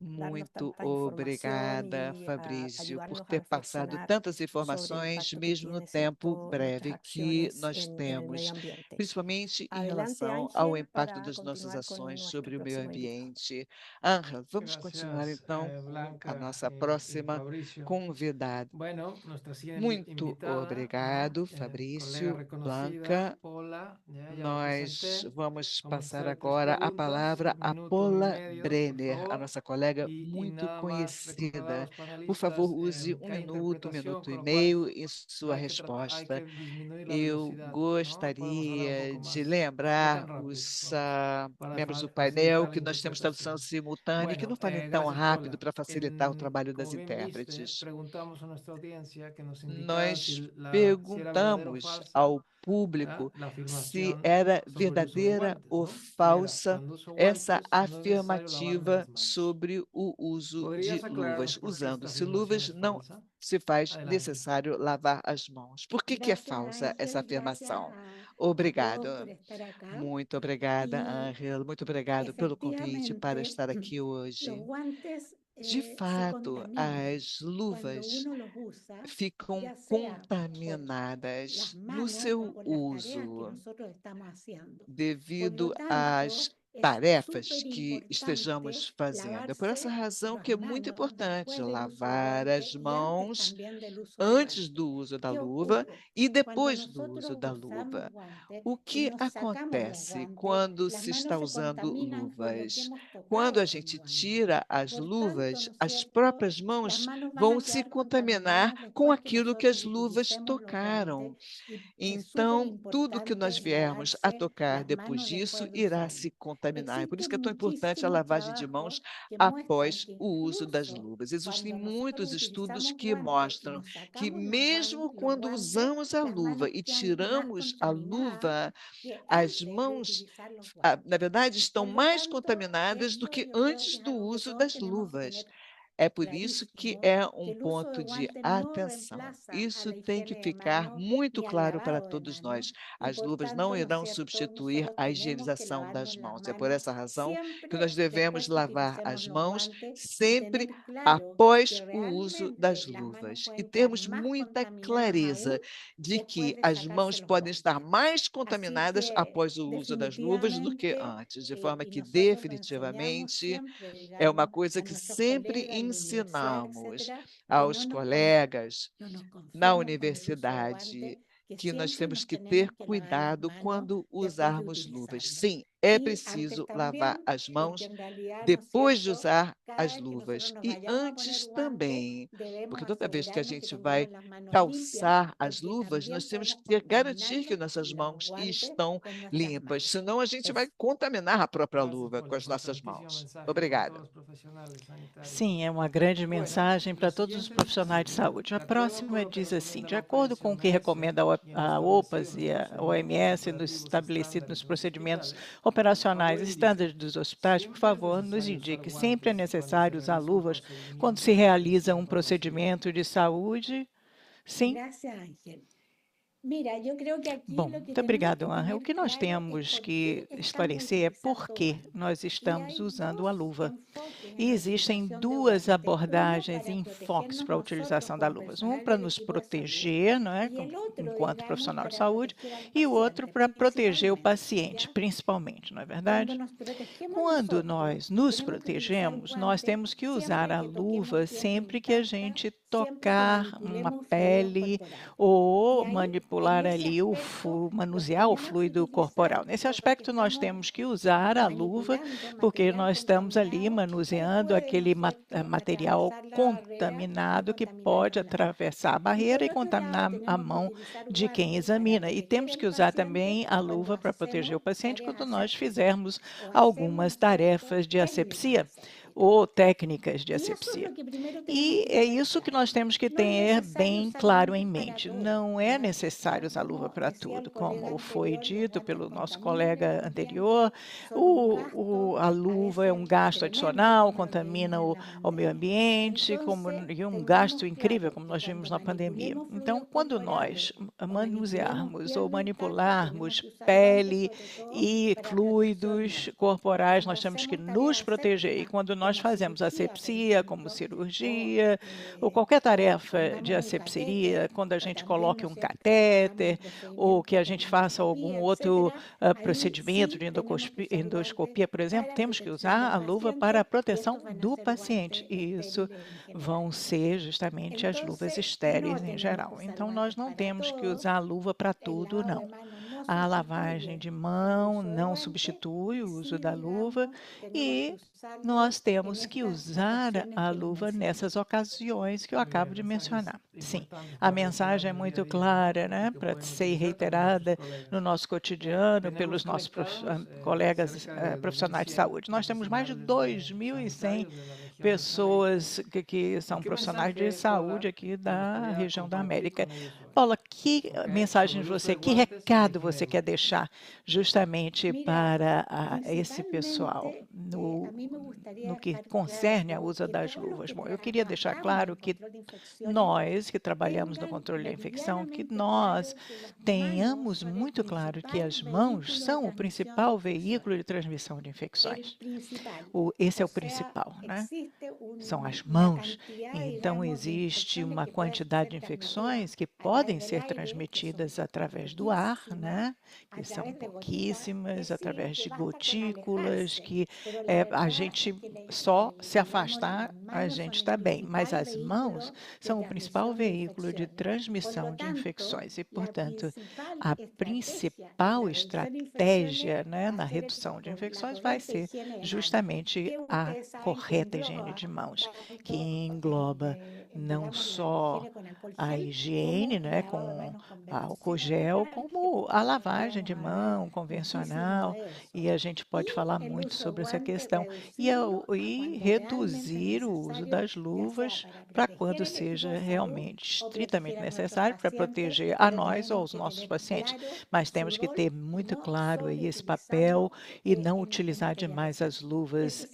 darnos Muito tanta información obrigada, y Fabrício, por ayudarnos a ter passado reflexionar tantas sobre el informações, impacto que mesmo no tiene, tempo ¿cierto? Nuestras breve que acciones nós en el medio temos, ambiente. principalmente em Adelante, relação ao Ángel, impacto para das nossas continuar con ações nuestro sobre o meio próximo invitado. ambiente. Ángel, vamos continuar Gracias, então com a Blanca nossa y próxima Fabricio. convidada. Bueno, nuestra siguiente Muito invitada, ¿no? obrigado, Colega Fabrício, reconocida, Blanca. Paula, ya lo Nós presenté. vamos Vamos a passar hacer tres agora a preguntas, palavra a minuto y Paula medio, por Brenner, a favor. nossa colega Y muito nada más recordar a conhecida. los Por favor, panelistas use que hay um interpretación, minuto con e lo cual meio em sua hay resposta. que disminuir la Eu velocidad, ¿no? Podemos hablar un gostaria poco de más, no tan lembrar rápido, os vamos, para membros do painel facilitar la que nós temos tradução interpretación. simultânea e que não Bueno, falem tão gracias, rápido Paula. para facilitar o trabalho das Como bien viste, intérpretes. preguntamos a nuestra audiencia que nos indicara Nós si era verdadera o perguntamos falsa, ao público la se afirmación era sobre el uso de verdadeira guantes, ou ¿no? Que era, falsa cuando uso essa guantes no es necesario lavarme afirmativa las manos. sobre o uso ¿Podrías de aclararnos luvas. por qué esta Usando-se afirmación luvas, es não falsa? se faz Adelante. necessário lavar as mãos. Por que é Gracias, falsa essa Ángel. Gracias afirmação? a todos por Obrigado. estar acá. Muito obrigada, Y Ângela. Muito obrigado pelo convite para efectivamente, estar aqui los hoje. guantes De se fato, contaminan as cuando luvas uno los usa, ficam ya sea por las contaminadas no manos o seu por las tareas que uso, nosotros estamos haciendo. Por lo devido tanto, às tarefas que estejamos fazendo. É por essa razão que é muito importante lavar as mãos antes do uso da luva e depois do uso da luva. O que acontece quando se está usando luvas? Quando a gente tira as luvas, as próprias mãos vão se contaminar com aquilo que as luvas tocaram. Então, tudo que nós viermos a tocar depois disso irá se contaminar. É por isso que é tão importante a lavagem de mãos após o uso das luvas. Existem muitos estudos que mostram que mesmo quando usamos a luva e tiramos a luva, as mãos, na verdade, estão mais contaminadas do que antes do uso das luvas. É por isso que é um ponto de atenção. Isso tem que ficar muito claro para todos nós. As luvas não irão substituir a higienização das mãos. É por essa razão que nós devemos lavar as mãos sempre após o uso das luvas. E termos muita clareza de que as mãos podem estar mais contaminadas após o uso das luvas do que antes, de forma que definitivamente é uma coisa que sempre ensinamos aos colegas na universidade, que nós temos que ter cuidado quando usarmos luvas. Sim, é preciso lavar as mãos depois de usar as luvas e antes também, porque toda vez que a gente vai calçar as luvas, nós temos que garantir que nossas mãos estão limpas, senão a gente vai contaminar a própria luva com as nossas mãos. Obrigada. Sim, é uma grande mensagem para todos os profissionais de saúde. A próxima diz assim: de acordo com o que recomenda a OPAS e a OMS estabelecido nos procedimentos operacionais estándares dos hospitais, por favor, nos indique. Sempre é necessário usar luvas quando se realiza um procedimento de saúde? Sim. Bom, muito obrigado, Ana. O que nós temos que esclarecer é por que nós estamos usando a luva. E existem duas abordagens e enfoques para a utilização da luva. Um para nos proteger, não é, enquanto profissional de saúde, e o outro para proteger o paciente, principalmente, não é verdade? Quando nós nos protegemos, nós temos que usar a luva sempre que a gente tocar uma pele ou manipular ali manusear o fluido corporal. Nesse aspecto, nós temos que usar a luva, porque nós estamos ali manuseando aquele material contaminado que pode atravessar a barreira e contaminar a mão de quem examina. E temos que usar também a luva para proteger o paciente quando nós fizermos algumas tarefas de asepsia ou técnicas de asepsia. E é isso que nós temos que ter bem claro em mente. Não é necessário usar luva para tudo, como foi dito pelo nosso colega anterior. A luva é um gasto adicional, contamina o meio ambiente, e um gasto incrível, como nós vimos na pandemia. Então, quando nós manusearmos ou manipularmos pele e fluidos corporais, nós temos que nos proteger. E quando nós fazemos asepsia, como cirurgia, ou qualquer tarefa de asepsia, quando a gente coloque um catéter, ou que a gente faça algum outro procedimento de endoscopia, por exemplo, temos que usar a luva para a proteção do paciente. E isso vão ser justamente as luvas estéreis em geral. Então, nós não temos que usar a luva para tudo, não. A lavagem de mão não substitui o uso da luva e nós temos que usar a luva nessas ocasiões que eu acabo de mencionar. Sim, a mensagem é muito clara, né, para ser reiterada no nosso cotidiano pelos nossos colegas profissionais de saúde. Nós temos mais de 2.100 pessoas que são profissionais de saúde aqui da região da América. Paula, que mensagem que recado você quer deixar justamente para esse pessoal no que concerne ao uso das luvas? Bom, eu queria deixar claro que nós, que trabalhamos no controle da infecção, que nós tenhamos muito claro que as mãos são o principal veículo de transmissão de infecções. Esse é o principal, né? São as mãos. Então, existe uma quantidade de infecções que podem podem ser transmitidas através do ar, né? Que são pouquíssimas, através de gotículas, que a gente só se afastar, a gente está bem. Mas as mãos são o principal veículo de transmissão de infecções e, portanto, a principal estratégia, né, na redução de infecções vai ser justamente a correta higiene de mãos, que engloba não só a higiene, né, com álcool gel, como a lavagem de mão convencional, e a gente pode falar muito sobre essa questão, e reduzir o uso das luvas para quando seja realmente estritamente necessário para proteger a nós ou aos nossos pacientes. Mas temos que ter muito claro aí esse papel e não utilizar demais as luvas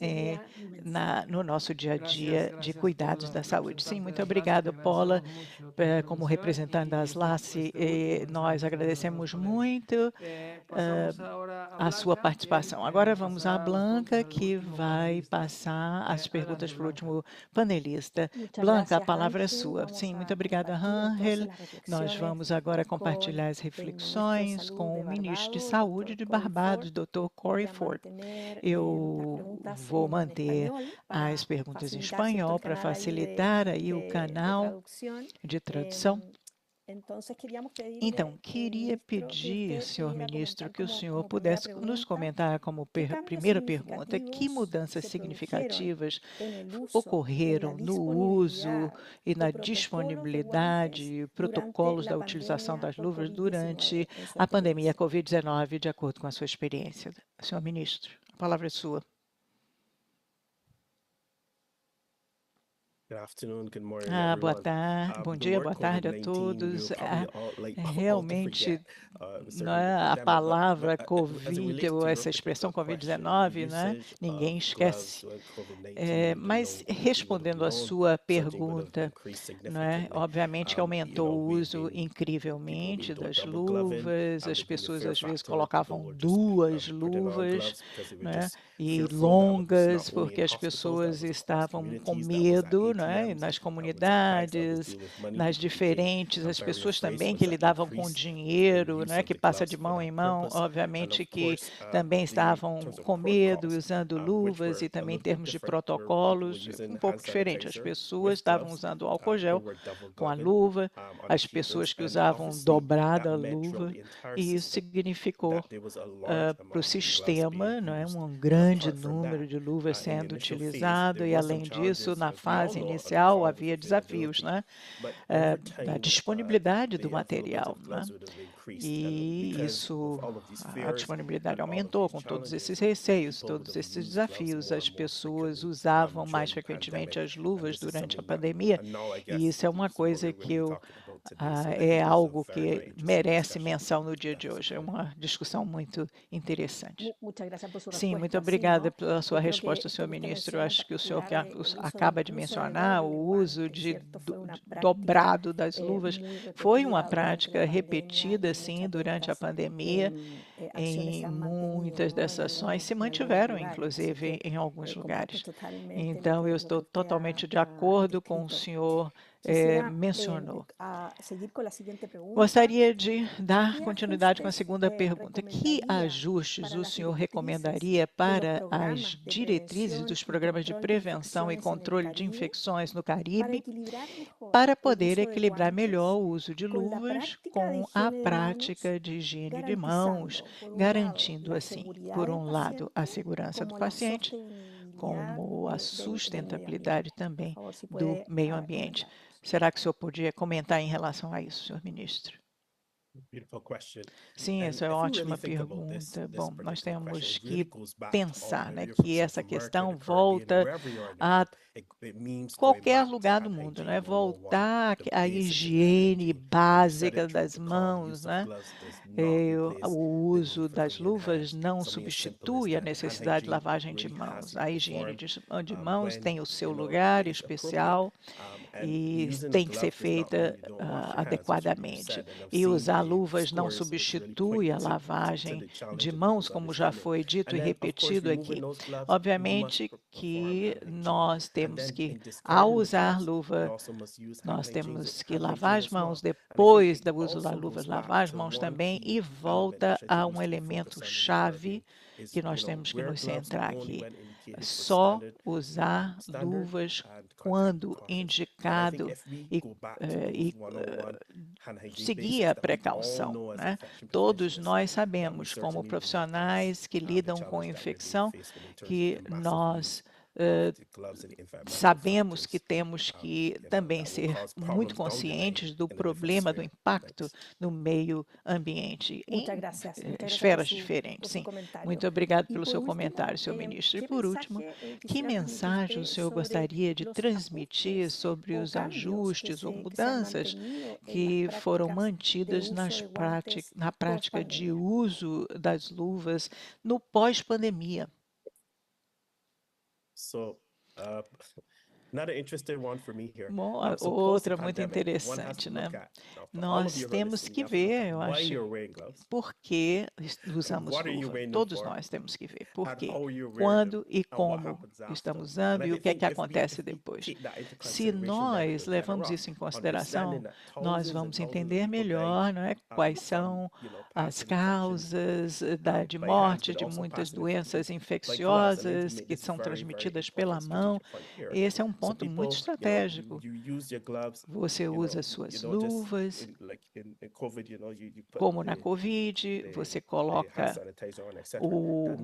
no nosso dia a dia de cuidados da saúde. Sim, muito obrigada, Paula, como representante da SLACE, nós agradecemos muito a sua participação. Agora vamos à Blanca, que vai passar as perguntas para o último panelista. Blanca, a palavra é sua. Sim, muito obrigada, Ángel. Nós vamos agora compartilhar as reflexões com o ministro de Saúde de Barbados, Dr. Corey Ford. Eu vou manter as perguntas em espanhol para facilitar aí o canal de tradução. Então, queria pedir, senhor ministro, que o senhor pudesse nos comentar como primeira pergunta, que mudanças significativas ocorreram no uso e na disponibilidade e protocolos da utilização das luvas durante a pandemia Covid-19, de acordo com a sua experiência. Senhor ministro, a palavra é sua. Bom dia, boa tarde a todos. Realmente, a palavra Covid, ou essa expressão Covid-19, né, ninguém esquece. Mas, respondendo à sua pergunta, né, obviamente que aumentou o uso incrivelmente das luvas, as pessoas às vezes colocavam 2 luvas, né, e longas, porque as pessoas estavam com medo, né, nas comunidades, nas diferentes, as pessoas também que lidavam com dinheiro, né, que passa de mão em mão, obviamente que também estavam com medo, usando luvas, e também em termos de protocolos, um pouco diferente. As pessoas estavam usando álcool gel com a luva, as pessoas que usavam dobrada a luva, e isso significou para o sistema, não é, um grande número de luvas sendo utilizado, e além disso, na fase inicial havia desafios, né, da disponibilidade do material, né? E isso, a disponibilidade aumentou com todos esses receios, todos esses desafios. As pessoas usavam mais frequentemente as luvas durante a pandemia, e isso é uma coisa que é algo que merece menção no dia de hoje. É uma discussão muito interessante. Sim, muito obrigada pela sua resposta, senhor ministro. Eu acho que o senhor que acaba de mencionar, o uso dobrado das luvas, foi uma prática repetida, sim, durante a pandemia. Em muitas dessas ações se mantiveram, inclusive, em alguns lugares. Então, eu estou totalmente de acordo com o senhor mencionou. Gostaria de dar continuidade com a segunda pergunta. Que ajustes o senhor recomendaria para as diretrizes dos programas de prevenção e controle de infecções no Caribe para poder equilibrar melhor o uso de luvas com a prática de higiene de mãos, garantindo, assim, por um lado, a segurança do paciente, como a sustentabilidade também do meio ambiente? Será que o senhor podia comentar em relação a isso, senhor ministro? Sim, essa é uma ótima pergunta. Bom, nós temos que pensar, né, que essa questão volta a qualquer lugar do mundo, né? Voltar à higiene básica das mãos, né? O uso das luvas não substitui a necessidade de lavagem de mãos. A higiene de mãos tem o seu lugar especial, e tem que ser feita adequadamente. E usar luvas não substitui a lavagem de mãos, como já foi dito e repetido aqui. Obviamente que nós temos que, ao usar luva, nós temos que lavar as mãos depois do uso da luva, lavar as mãos também, e volta a um elemento chave que nós temos que nos centrar aqui. Só usar luvas quando indicado e seguir a precaução, né? Todos nós sabemos, como profissionais que lidam com infecção, que nós sabemos que temos que também ser muito conscientes do problema, do impacto no meio ambiente, em esferas diferentes. Sim, muito obrigado pelo seu comentário, senhor ministro. E, por último, que mensagem o senhor gostaria de transmitir sobre os ajustes ou mudanças que foram mantidas na prática de uso das luvas no pós-pandemia? Bom, outra muito interessante, né? Nós temos que ver, eu acho, por que usamos luva. Todos nós temos que ver por quê, quando e como estamos usando e o que é que acontece depois. Se nós levamos isso em consideração, nós vamos entender melhor, não é, quais são as causas de morte de muitas doenças infecciosas que são transmitidas pela mão. Esse é um ponto muito estratégico. Você usa suas luvas, como na Covid, você coloca o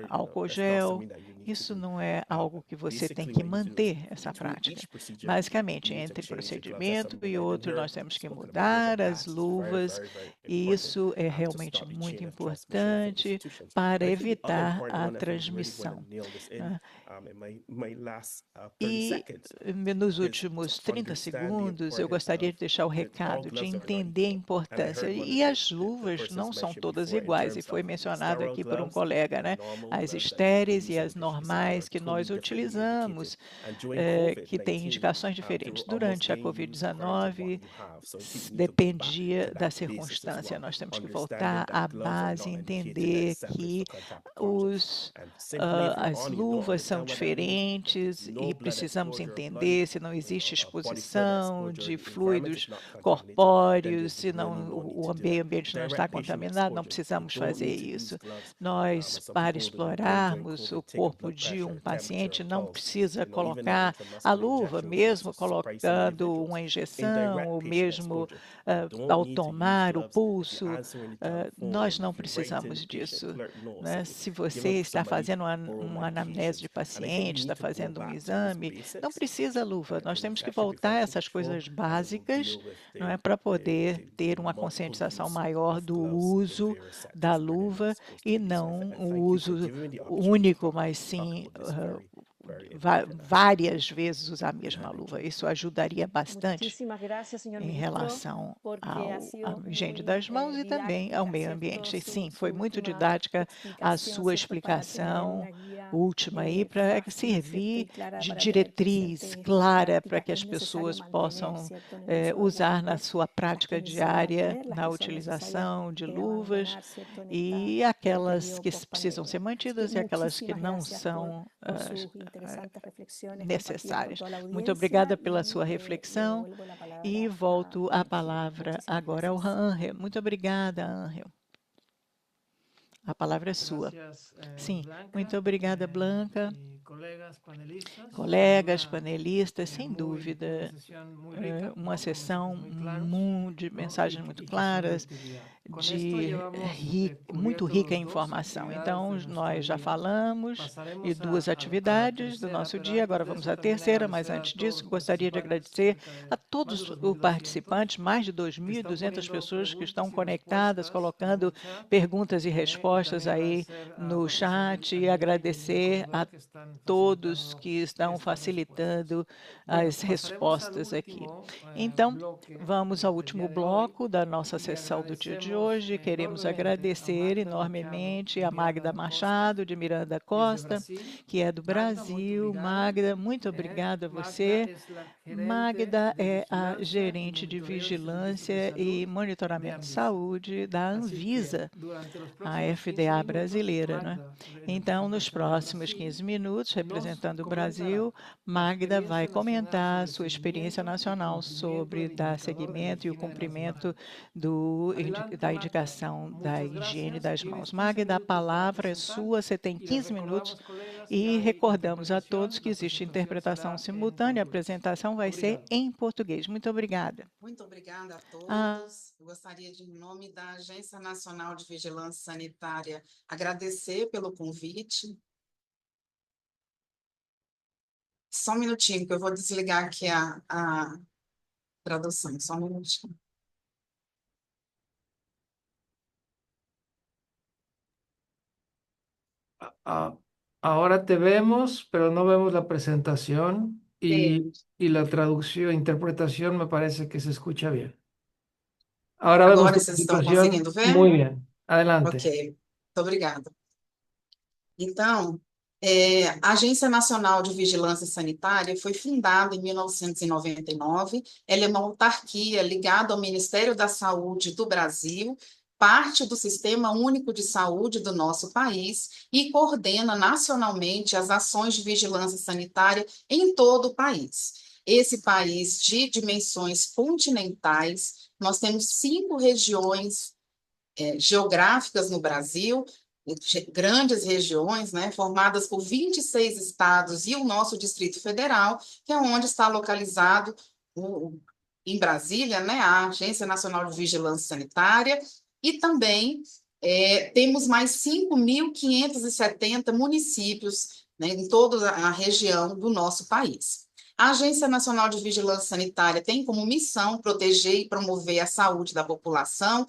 álcool gel. Isso não é algo que você tem que manter, essa prática. Basicamente, entre procedimento e outro, nós temos que mudar as luvas, e isso é realmente muito importante para evitar a transmissão. E nos últimos 30 segundos, eu gostaria de deixar o recado de entender a importância. E as luvas não são todas iguais, e foi mencionado aqui por um colega, né? As estéreis e as normais que nós utilizamos, que têm indicações diferentes. Durante a Covid-19, dependia da circunstância. Nós temos que voltar à base e entender que as luvas são diferentes e precisamos entender se não existe exposição de fluidos corpóreos, se não, o meio ambiente não está contaminado, não precisamos fazer isso. Nós, para explorarmos o corpo de um paciente, não precisa colocar a luva, mesmo colocando uma injeção, ou mesmo ao tomar o pulso, nós não precisamos disso, né? Se você está fazendo uma anamnese de paciente, está fazendo um exame, não precisa luva. Nós temos que voltar a essas coisas básicas, não é, para poder ter uma conscientização maior do uso da luva, e não o uso único, mas sim várias vezes usar a mesma luva. Isso ajudaria bastante em relação à higiene das mãos e também ao meio ambiente. E, sim, foi muito didática a sua explicação última aí, para servir de diretriz clara para que as pessoas possam usar na sua prática diária, na utilização de luvas, e aquelas que precisam ser mantidas e aquelas que não são necessárias. Muito obrigada pela sua reflexão, e volto a palavra agora ao Ángel. Muito obrigada, Ángel. A palavra é sua. Sim, muito obrigada, Blanca. Colegas, panelistas, sem dúvida, uma sessão de mensagens muito claras, muito rica em informação. Então, nós já falamos de 2 atividades do nosso dia, agora vamos à terceira, mas antes disso, gostaria de agradecer a todos os participantes, mais de 2.200 pessoas que estão conectadas, colocando perguntas e respostas aí no chat, e agradecer a todos que estão facilitando as respostas aqui. Então, vamos ao último bloco da nossa sessão do dia de hoje. Queremos agradecer enormemente a Magda Machado, de Miranda Costa, que é do Brasil. Magda, muito obrigada a você. Magda é a gerente de vigilância e monitoramento de saúde da Anvisa, a FDA brasileira, né? Então, nos próximos 15 minutos, representando o Brasil, Magda vai comentar a sua experiência nacional sobre dar seguimento e o cumprimento da indicação da higiene das mãos. Magda, a palavra é sua, você tem 15 minutos e recordamos a todos que existe interpretação simultânea, a apresentação vai ser em português. Muito obrigada. Muito obrigada a todos. Eu gostaria de, em nome da Agência Nacional de Vigilância Sanitária, agradecer pelo convite. Só um minutinho, que eu vou desligar aqui a tradução. Só um minutinho. Ahora te vemos, pero no vemos la presentación y la traducción, interpretación me parece que se escucha bien. Ahora vemos Agora tu vocês estão presentación. conseguindo ver? Muy bien. Adelante. Ok, muito obrigada. Então, a Agência Nacional de Vigilância Sanitária foi fundada em 1999. Ela é uma autarquia ligada ao Ministério da Saúde do Brasil, parte do Sistema Único de Saúde do nosso país e coordena nacionalmente as ações de vigilância sanitária em todo o país. Esse país de dimensões continentais, nós temos 5 regiões geográficas no Brasil, grandes regiões, né, formadas por 26 estados e o nosso Distrito Federal, que é onde está localizado em Brasília, né, a Agência Nacional de Vigilância Sanitária, e também temos mais 5.570 municípios, né, em toda a região do nosso país. A Agência Nacional de Vigilância Sanitária tem como missão proteger e promover a saúde da população,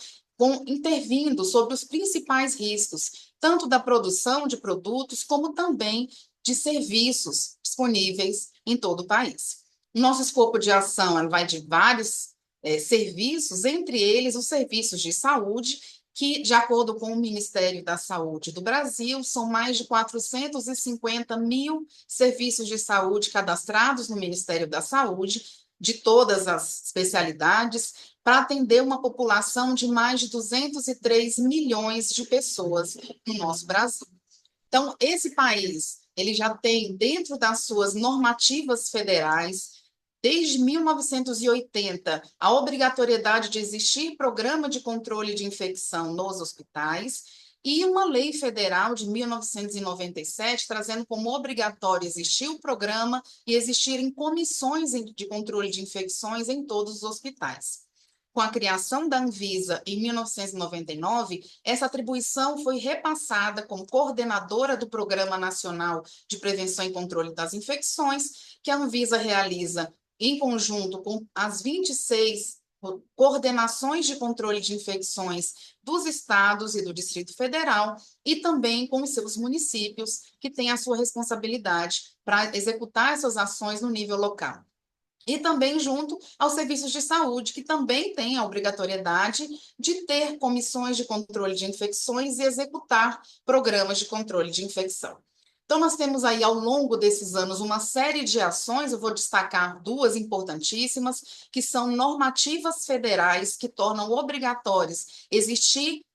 intervindo sobre os principais riscos, tanto da produção de produtos, como também de serviços disponíveis em todo o país. Nosso escopo de ação vai de vários serviços, entre eles os serviços de saúde, que, de acordo com o Ministério da Saúde do Brasil, são mais de 450 mil serviços de saúde cadastrados no Ministério da Saúde, de todas as especialidades, para atender uma população de mais de 203 milhões de pessoas no nosso Brasil. Então, esse país, ele já tem, dentro das suas normativas federais, desde 1980, a obrigatoriedade de existir programa de controle de infecção nos hospitais e uma lei federal de 1997, trazendo como obrigatório existir o programa e existirem comissões de controle de infecções em todos os hospitais. Com a criação da Anvisa em 1999, essa atribuição foi repassada como coordenadora do Programa Nacional de Prevenção e Controle das Infecções, que a Anvisa realiza em conjunto com as 26 coordenações de controle de infecções dos estados e do Distrito Federal, e também com os seus municípios, que têm a sua responsabilidade para executar essas ações no nível local. E também junto aos serviços de saúde, que também têm a obrigatoriedade de ter comissões de controle de infecções e executar programas de controle de infecção. Então, nós temos aí, ao longo desses anos, uma série de ações, eu vou destacar 2 importantíssimas, que são normativas federais que tornam obrigatórios existir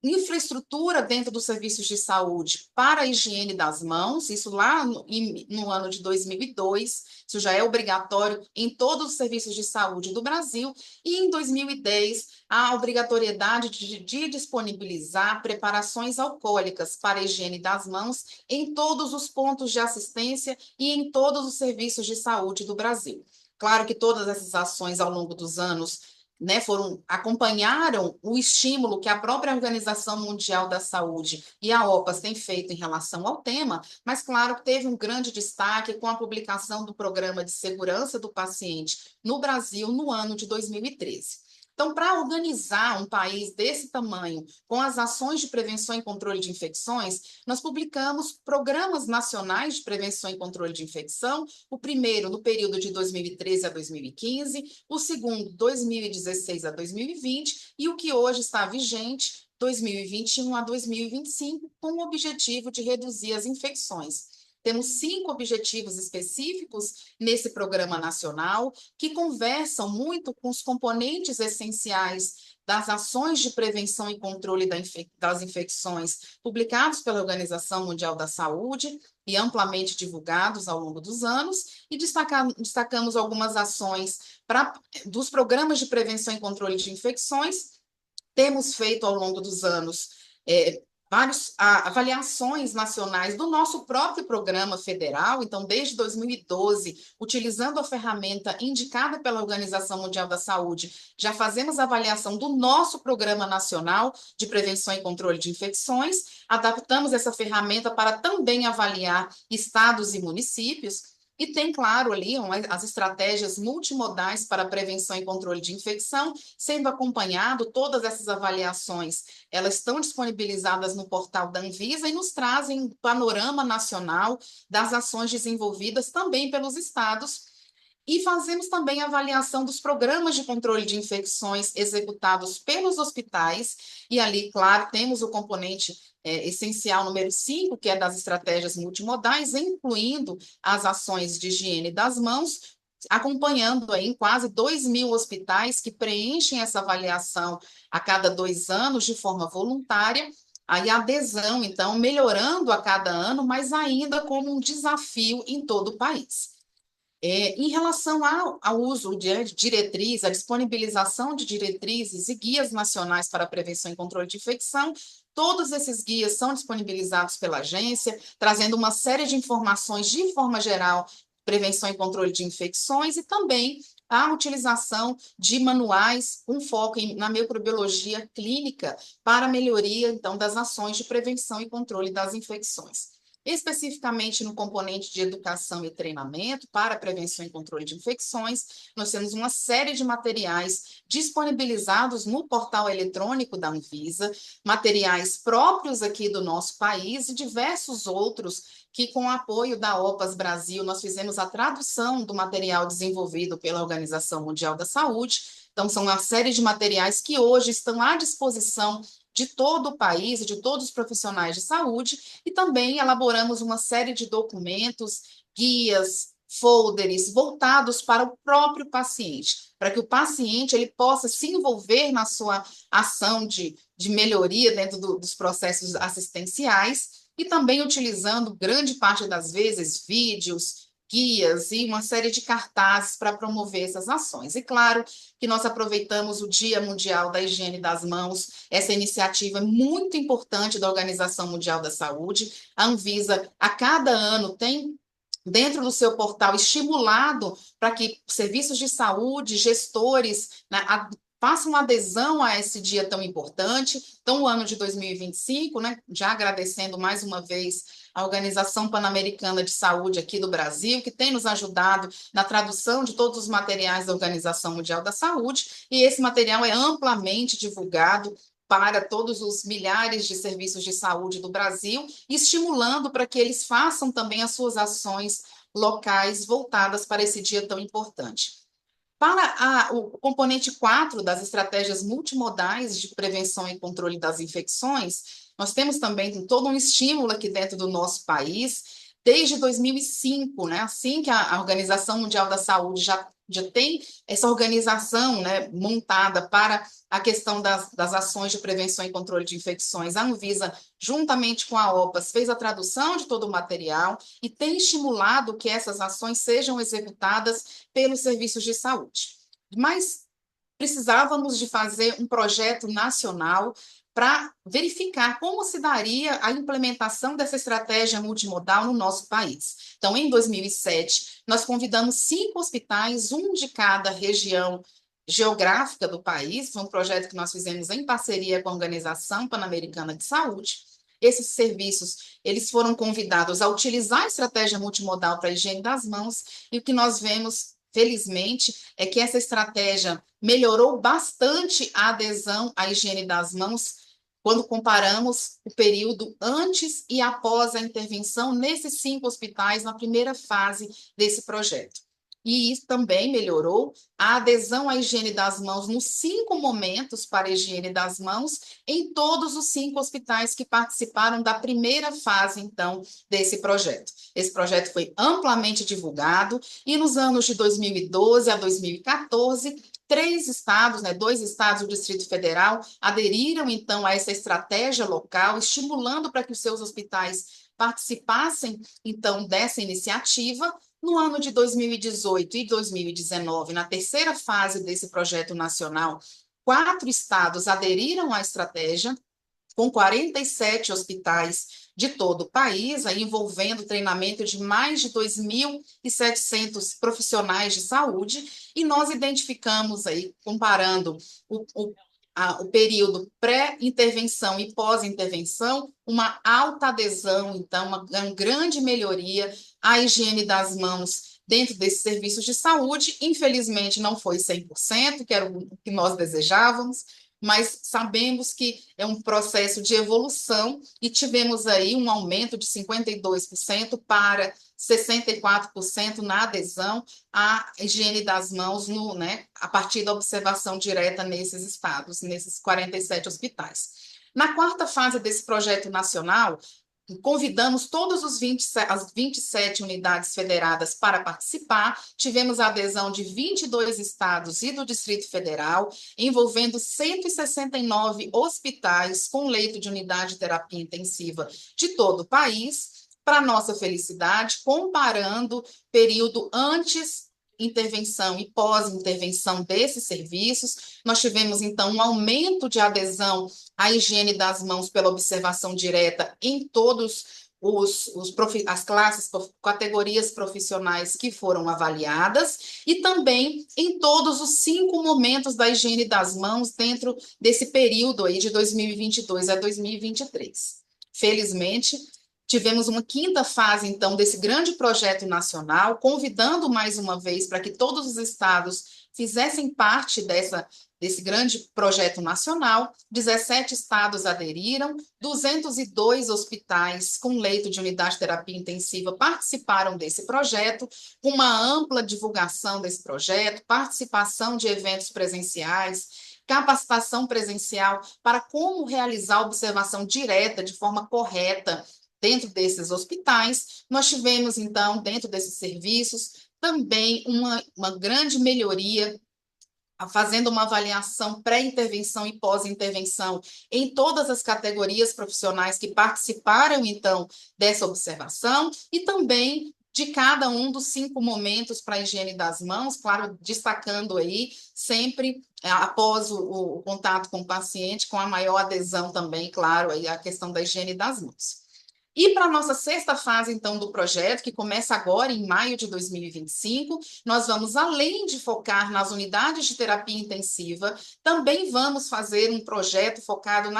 infraestrutura dentro dos serviços de saúde para a higiene das mãos, isso lá no ano de 2002, isso já é obrigatório em todos os serviços de saúde do Brasil, e em 2010, a obrigatoriedade de disponibilizar preparações alcoólicas para a higiene das mãos em todos os pontos de assistência e em todos os serviços de saúde do Brasil. Claro que todas essas ações ao longo dos anos, né, acompanharam o estímulo que a própria Organização Mundial da Saúde e a OPAS têm feito em relação ao tema, mas claro que teve um grande destaque com a publicação do Programa de Segurança do Paciente no Brasil no ano de 2013. Então, para organizar um país desse tamanho, com as ações de prevenção e controle de infecções, nós publicamos programas nacionais de prevenção e controle de infecção, o primeiro no período de 2013 a 2015, o segundo 2016 a 2020 e o que hoje está vigente 2021 a 2025, com o objetivo de reduzir as infecções. Temos 5 objetivos específicos nesse programa nacional que conversam muito com os componentes essenciais das ações de prevenção e controle das infecções publicados pela Organização Mundial da Saúde e amplamente divulgados ao longo dos anos, e destacamos algumas ações dos programas de prevenção e controle de infecções. Temos feito ao longo dos anos várias avaliações nacionais do nosso próprio programa federal. Então, desde 2012, utilizando a ferramenta indicada pela Organização Mundial da Saúde, já fazemos a avaliação do nosso Programa Nacional de Prevenção e Controle de Infecções, adaptamos essa ferramenta para também avaliar estados e municípios. E tem, claro, ali as estratégias multimodais para prevenção e controle de infecção, sendo acompanhado, todas essas avaliações, elas estão disponibilizadas no portal da Anvisa e nos trazem um panorama nacional das ações desenvolvidas também pelos estados. E fazemos também a avaliação dos programas de controle de infecções executados pelos hospitais, e ali, claro, temos o componente essencial número 5, que é das estratégias multimodais, incluindo as ações de higiene das mãos, acompanhando aí em quase 2.000 hospitais que preenchem essa avaliação a cada 2 anos de forma voluntária. Aí a adesão, então, melhorando a cada ano, mas ainda como um desafio em todo o país. Em relação ao uso de diretriz, a disponibilização de diretrizes e guias nacionais para prevenção e controle de infecção, todos esses guias são disponibilizados pela agência, trazendo uma série de informações de forma geral, prevenção e controle de infecções, e também a utilização de manuais com foco na microbiologia clínica para a melhoria, então, das ações de prevenção e controle das infecções. Especificamente no componente de educação e treinamento para prevenção e controle de infecções, nós temos uma série de materiais disponibilizados no portal eletrônico da Anvisa, materiais próprios aqui do nosso país e diversos outros que, com o apoio da OPAS Brasil, nós fizemos a tradução do material desenvolvido pela Organização Mundial da Saúde. Então, são uma série de materiais que hoje estão à disposição de todo o país, de todos os profissionais de saúde, e também elaboramos uma série de documentos, guias, folders voltados para o próprio paciente, para que o paciente ele possa se envolver na sua ação de melhoria dentro dos processos assistenciais, e também utilizando, grande parte das vezes, vídeos, guias e uma série de cartazes para promover essas ações. E claro que nós aproveitamos o Dia Mundial da Higiene das Mãos, essa iniciativa é muito importante da Organização Mundial da Saúde. A Anvisa, a cada ano, tem dentro do seu portal estimulado para que serviços de saúde, gestores, né, façam adesão a esse dia tão importante. Então, o ano de 2025, né, já agradecendo mais uma vez a Organização Pan-Americana de Saúde aqui do Brasil, que tem nos ajudado na tradução de todos os materiais da Organização Mundial da Saúde, e esse material é amplamente divulgado para todos os milhares de serviços de saúde do Brasil, estimulando para que eles façam também as suas ações locais voltadas para esse dia tão importante. Para o componente 4 das estratégias multimodais de prevenção e controle das infecções, nós temos também todo um estímulo aqui dentro do nosso país, desde 2005, né? Assim que a Organização Mundial da Saúde já tem essa organização, né, montada para a questão das ações de prevenção e controle de infecções. A Anvisa, juntamente com a OPAS, fez a tradução de todo o material e tem estimulado que essas ações sejam executadas pelos serviços de saúde. Mas precisávamos de fazer um projeto nacional para verificar como se daria a implementação dessa estratégia multimodal no nosso país. Então, em 2007, nós convidamos 5 hospitais, um de cada região geográfica do país, foi um projeto que nós fizemos em parceria com a Organização Pan-Americana de Saúde. Esses serviços, eles foram convidados a utilizar a estratégia multimodal para a higiene das mãos, e o que nós vemos felizmente, é que essa estratégia melhorou bastante a adesão à higiene das mãos quando comparamos o período antes e após a intervenção nesses 5 hospitais na primeira fase desse projeto. E isso também melhorou a adesão à higiene das mãos nos 5 momentos para a higiene das mãos em todos os 5 hospitais que participaram da primeira fase, então, desse projeto. Esse projeto foi amplamente divulgado e nos anos de 2012 a 2014, 3 estados, 2 estados do Distrito Federal, aderiram, então, a essa estratégia local, estimulando para que os seus hospitais participassem, então, dessa iniciativa. No ano de 2018 e 2019, na terceira fase desse projeto nacional, 4 estados aderiram à estratégia, com 47 hospitais de todo o país, aí envolvendo treinamento de mais de 2.700 profissionais de saúde, e nós identificamos aí, comparando o período pré-intervenção e pós-intervenção, uma alta adesão, então, uma grande melhoria à higiene das mãos dentro desses serviços de saúde. Infelizmente, não foi 100%, que era o que nós desejávamos, mas sabemos que é um processo de evolução e tivemos aí um aumento de 52% para 64% na adesão à higiene das mãos a partir da observação direta nesses estados, nesses 47 hospitais. Na quarta fase desse projeto nacional, convidamos todas as 27 unidades federadas para participar, tivemos a adesão de 22 estados e do Distrito Federal, envolvendo 169 hospitais com leito de unidade de terapia intensiva de todo o país. Para nossa felicidade, comparando período antes intervenção e pós-intervenção desses serviços, nós tivemos, então, um aumento de adesão à higiene das mãos pela observação direta em todos as classes, categorias profissionais que foram avaliadas, e também em todos os 5 momentos da higiene das mãos dentro desse período aí de 2022 a 2023. Felizmente, tivemos uma quinta fase, então, desse grande projeto nacional, convidando mais uma vez para que todos os estados fizessem parte desse grande projeto nacional. 17 estados aderiram, 202 hospitais com leito de unidade de terapia intensiva participaram desse projeto, com uma ampla divulgação desse projeto, participação de eventos presenciais, capacitação presencial para como realizar a observação direta de forma correta dentro desses hospitais. Nós tivemos, então, dentro desses serviços, também uma grande melhoria, fazendo uma avaliação pré-intervenção e pós-intervenção em todas as categorias profissionais que participaram, então, dessa observação, e também de cada um dos 5 momentos para a higiene das mãos, claro, destacando aí sempre, após o contato com o paciente, com a maior adesão também, claro, aí a questão da higiene das mãos. E para a nossa sexta fase, então, do projeto, que começa agora em maio de 2025, nós vamos, além de focar nas unidades de terapia intensiva, também vamos fazer um projeto focado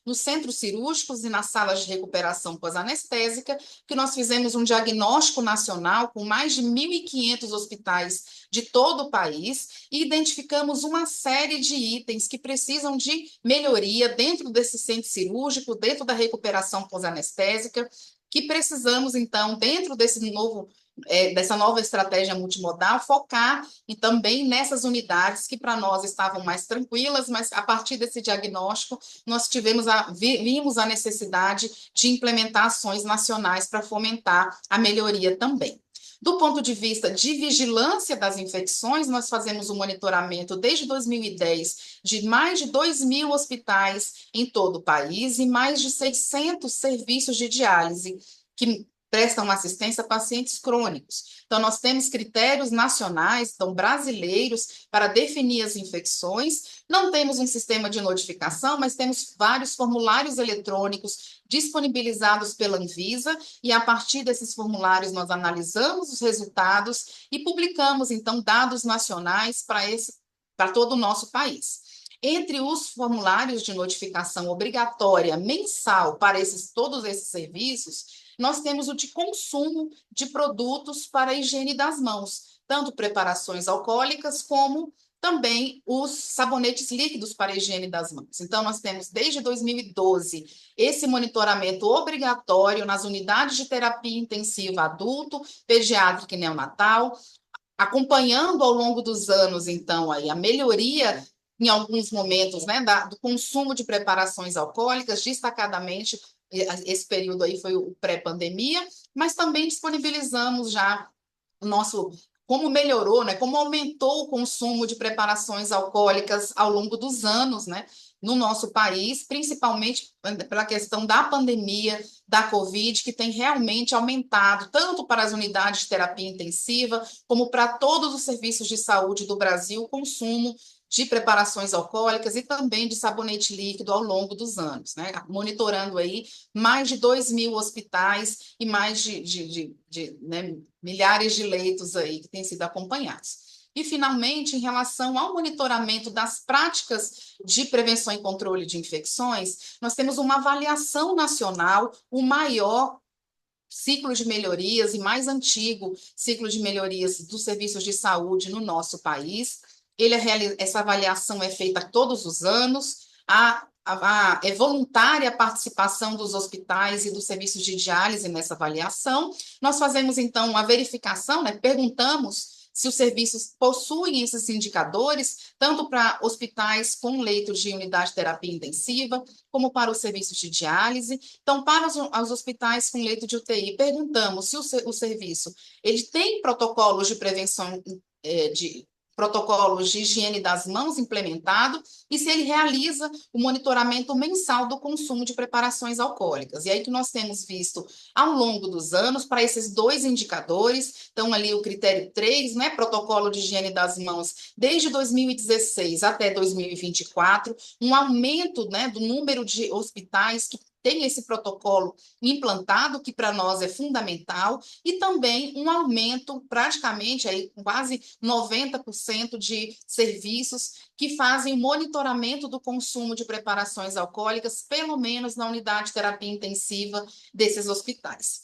nos centros cirúrgicos e nas salas de recuperação pós-anestésica, que nós fizemos um diagnóstico nacional com mais de 1.500 hospitais de todo o país e identificamos uma série de itens que precisam de melhoria dentro desse centro cirúrgico, dentro da recuperação pós-anestésica, que precisamos, então, dentro dessa nova estratégia multimodal, focar e também nessas unidades que para nós estavam mais tranquilas, mas a partir desse diagnóstico nós vimos a necessidade de implementar ações nacionais para fomentar a melhoria também. Do ponto de vista de vigilância das infecções, nós fazemos um monitoramento desde 2010 de mais de 2.000 hospitais em todo o país e mais de 600 serviços de diálise que prestam assistência a pacientes crônicos. Então, nós temos critérios nacionais, então, brasileiros, para definir as infecções. Não temos um sistema de notificação, mas temos vários formulários eletrônicos disponibilizados pela Anvisa, e a partir desses formulários nós analisamos os resultados e publicamos, então, dados nacionais para todo o nosso país. Entre os formulários de notificação obrigatória mensal para todos esses serviços, nós temos o de consumo de produtos para a higiene das mãos, tanto preparações alcoólicas como também os sabonetes líquidos para a higiene das mãos. Então, nós temos, desde 2012, esse monitoramento obrigatório nas unidades de terapia intensiva adulto, pediátrica e neonatal, acompanhando ao longo dos anos, então, aí, a melhoria em alguns momentos, né, do consumo de preparações alcoólicas, destacadamente, esse período aí foi o pré-pandemia, mas também disponibilizamos já o nosso, como melhorou, né, como aumentou o consumo de preparações alcoólicas ao longo dos anos, né, no nosso país, principalmente pela questão da pandemia, da Covid, que tem realmente aumentado, tanto para as unidades de terapia intensiva, como para todos os serviços de saúde do Brasil, o consumo de preparações alcoólicas e também de sabonete líquido ao longo dos anos, né? Monitorando aí mais de 2.000 hospitais e mais né, milhares de leitos aí que têm sido acompanhados. E, finalmente, em relação ao monitoramento das práticas de prevenção e controle de infecções, nós temos uma avaliação nacional, o maior ciclo de melhorias e mais antigo ciclo de melhorias dos serviços de saúde no nosso país. Essa avaliação é feita todos os anos, é voluntária a participação dos hospitais e dos serviços de diálise nessa avaliação. Nós fazemos, então, a verificação, né? Perguntamos se os serviços possuem esses indicadores, tanto para hospitais com leitos de unidade de terapia intensiva, como para os serviços de diálise. Então, para os hospitais com leito de UTI, perguntamos se o serviço ele tem protocolos de prevenção protocolos de higiene das mãos implementado e se ele realiza o monitoramento mensal do consumo de preparações alcoólicas. E aí que nós temos visto ao longo dos anos para esses dois indicadores, então ali o critério 3, né, protocolo de higiene das mãos, desde 2016 até 2024, um aumento, né, do número de hospitais que tem esse protocolo implantado, que para nós é fundamental, e também um aumento, praticamente, aí, quase 90% de serviços que fazem o monitoramento do consumo de preparações alcoólicas, pelo menos na unidade de terapia intensiva desses hospitais.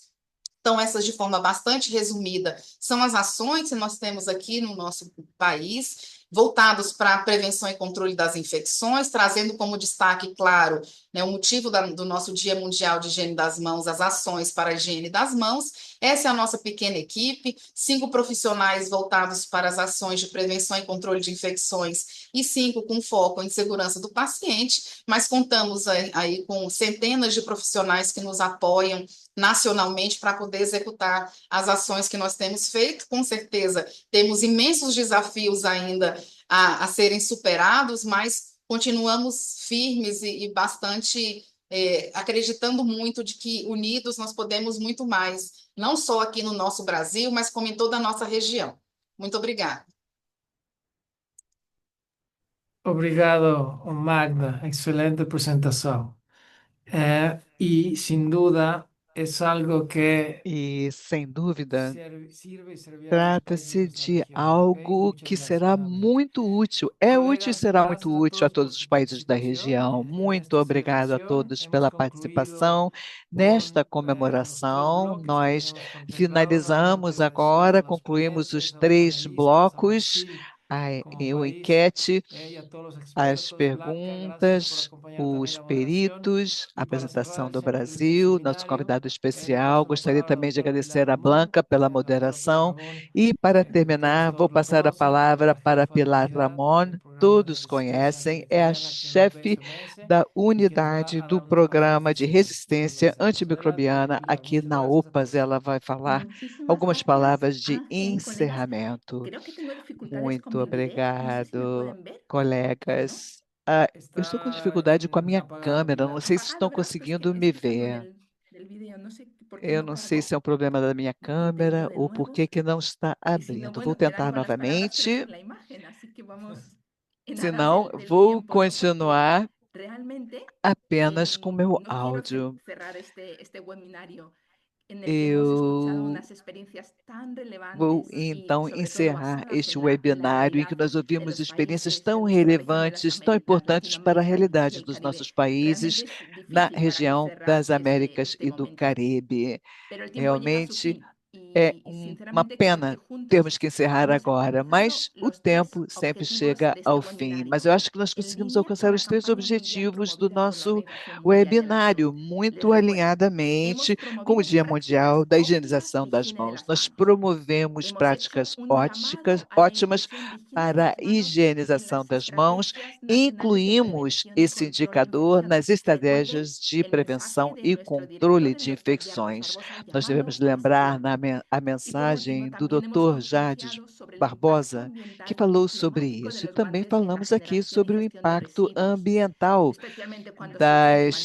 Então, essas, de forma bastante resumida, são as ações que nós temos aqui no nosso país, voltados para a prevenção e controle das infecções, trazendo como destaque, claro, né, o motivo do nosso Dia Mundial de Higiene das Mãos, as ações para a higiene das mãos. Essa é a nossa pequena equipe, 5 profissionais voltados para as ações de prevenção e controle de infecções e 5 com foco em segurança do paciente, mas contamos aí com centenas de profissionais que nos apoiam nacionalmente para poder executar as ações que nós temos feito. Com certeza, temos imensos desafios ainda a serem superados, mas continuamos firmes e bastante acreditando muito de que unidos nós podemos muito mais, não só aqui no nosso Brasil, mas como em toda a nossa região. Muito obrigada. Obrigado, Magda. Excelente apresentação. E, sem dúvida, é algo que E, sem dúvida, sirve e servirá trata-se de algo que será muito útil, é útil e será muito útil a todos os países da região. Muito obrigado a todos pela participação nesta comemoração. Nós finalizamos agora, concluímos os 3 blocos, o enquete, as perguntas, os peritos, a apresentação do Brasil, nosso convidado especial. Gostaria também de agradecer a Blanca pela moderação. E, para terminar, vou passar a palavra para Pilar Ramón. Todos conhecem, é a chefe da unidade do Programa de Resistência Antimicrobiana aqui na OPAS. Ela vai falar algumas palavras de encerramento. Muito obrigado, colegas. Eu estou com dificuldade com a minha câmera, não sei se estão conseguindo me ver. Eu não sei se é um problema da minha câmera ou por que não está abrindo. Vou tentar novamente. Se não, vou continuar apenas com meu áudio. Eu Vou então encerrar este webinário em que nós ouvimos experiências tão relevantes, tão importantes para a realidade dos nossos países na região das Américas e do Caribe. Realmente é uma pena termos que encerrar agora, mas o tempo sempre chega ao fim. Mas eu acho que nós conseguimos alcançar os 3 objetivos do nosso webinário, muito alinhadamente com o Dia Mundial da Higienização das Mãos. Nós promovemos práticas ótimas para a higienização das mãos e incluímos esse indicador nas estratégias de prevenção e controle de infecções. Nós devemos lembrar a mensagem do Dr. Jades Barbosa, que falou sobre isso. E também falamos aqui sobre o impacto ambiental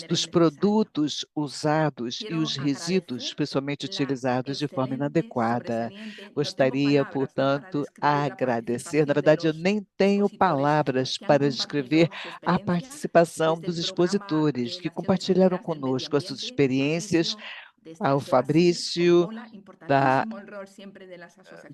dos produtos usados e os resíduos, principalmente utilizados de forma inadequada. Gostaria, portanto, agradecer. Na verdade, eu nem tenho palavras para descrever a participação dos expositores que compartilharam conosco as suas experiências, ao Fabrício,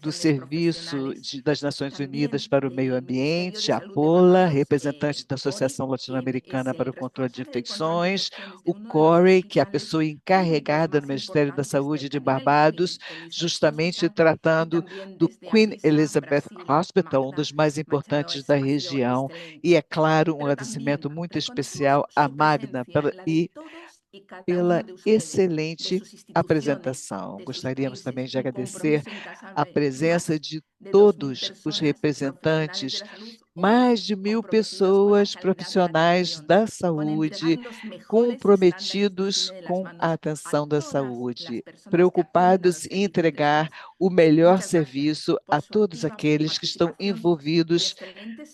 do Serviço das Nações Unidas para o Meio Ambiente, a Pola, representante da Associação Latino-Americana para o Controle de Infecções, o Corey, que é a pessoa encarregada no Ministério da Saúde de Barbados, justamente tratando do Queen Elizabeth Hospital, um dos mais importantes da região, e, é claro, um agradecimento muito especial à Magna pela excelente apresentação. Gostaríamos também de agradecer a presença de todos os representantes, mais de 1.000 pessoas profissionais da saúde, comprometidos com a atenção da saúde, preocupados em entregar o melhor serviço a todos aqueles que estão envolvidos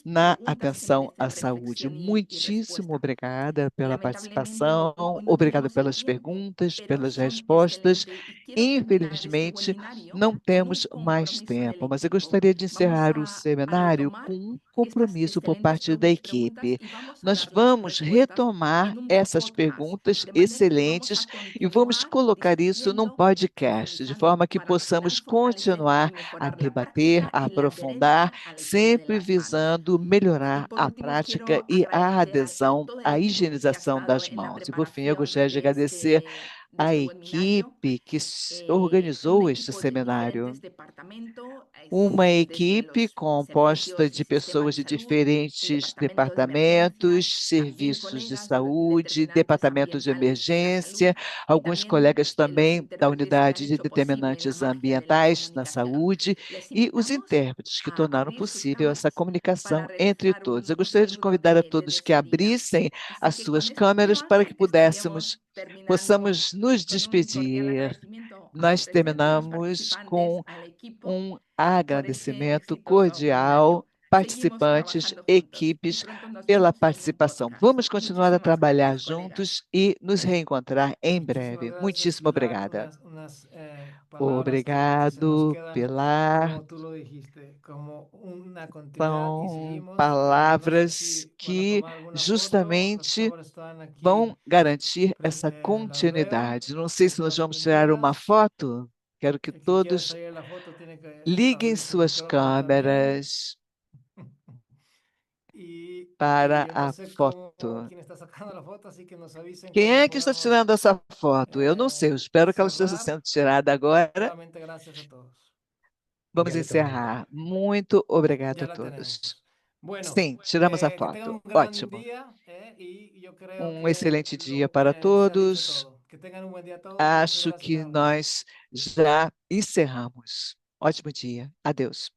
na atenção à saúde. Muitíssimo obrigada pela participação, obrigada pelas perguntas, pelas respostas. Infelizmente, não temos mais tempo, mas eu gostaria de encerrar o seminário com um compromisso por parte da equipe. Nós vamos retomar essas perguntas excelentes e vamos colocar isso num podcast, de forma que possamos continuar a debater, a aprofundar, sempre visando melhorar a prática e a adesão à higienização das mãos. E, por fim, eu gostaria de agradecer a equipe que organizou este seminário. Uma equipe composta de pessoas de diferentes departamentos, serviços de saúde, departamentos de emergência, alguns colegas também da unidade de determinantes ambientais na saúde e os intérpretes que tornaram possível essa comunicação entre todos. Eu gostaria de convidar a todos que abrissem as suas câmeras para que possamos nos despedir. Nós terminamos com um agradecimento cordial, participantes, equipes, pela participação. Vamos continuar a trabalhar juntos e nos reencontrar em breve. Muitíssimo obrigada. Obrigado, Pilar. São palavras que justamente vão garantir essa continuidade. Não sei se nós vamos tirar uma foto. Quero que todos liguem suas câmeras para a foto. Quem é que está tirando essa foto? Eu não sei, eu espero que ela esteja sendo tirada agora. Vamos encerrar. Muito obrigado a todos. Sim, tiramos a foto. Ótimo. Um excelente dia para todos. Acho que nós já encerramos. Ótimo dia. Adeus.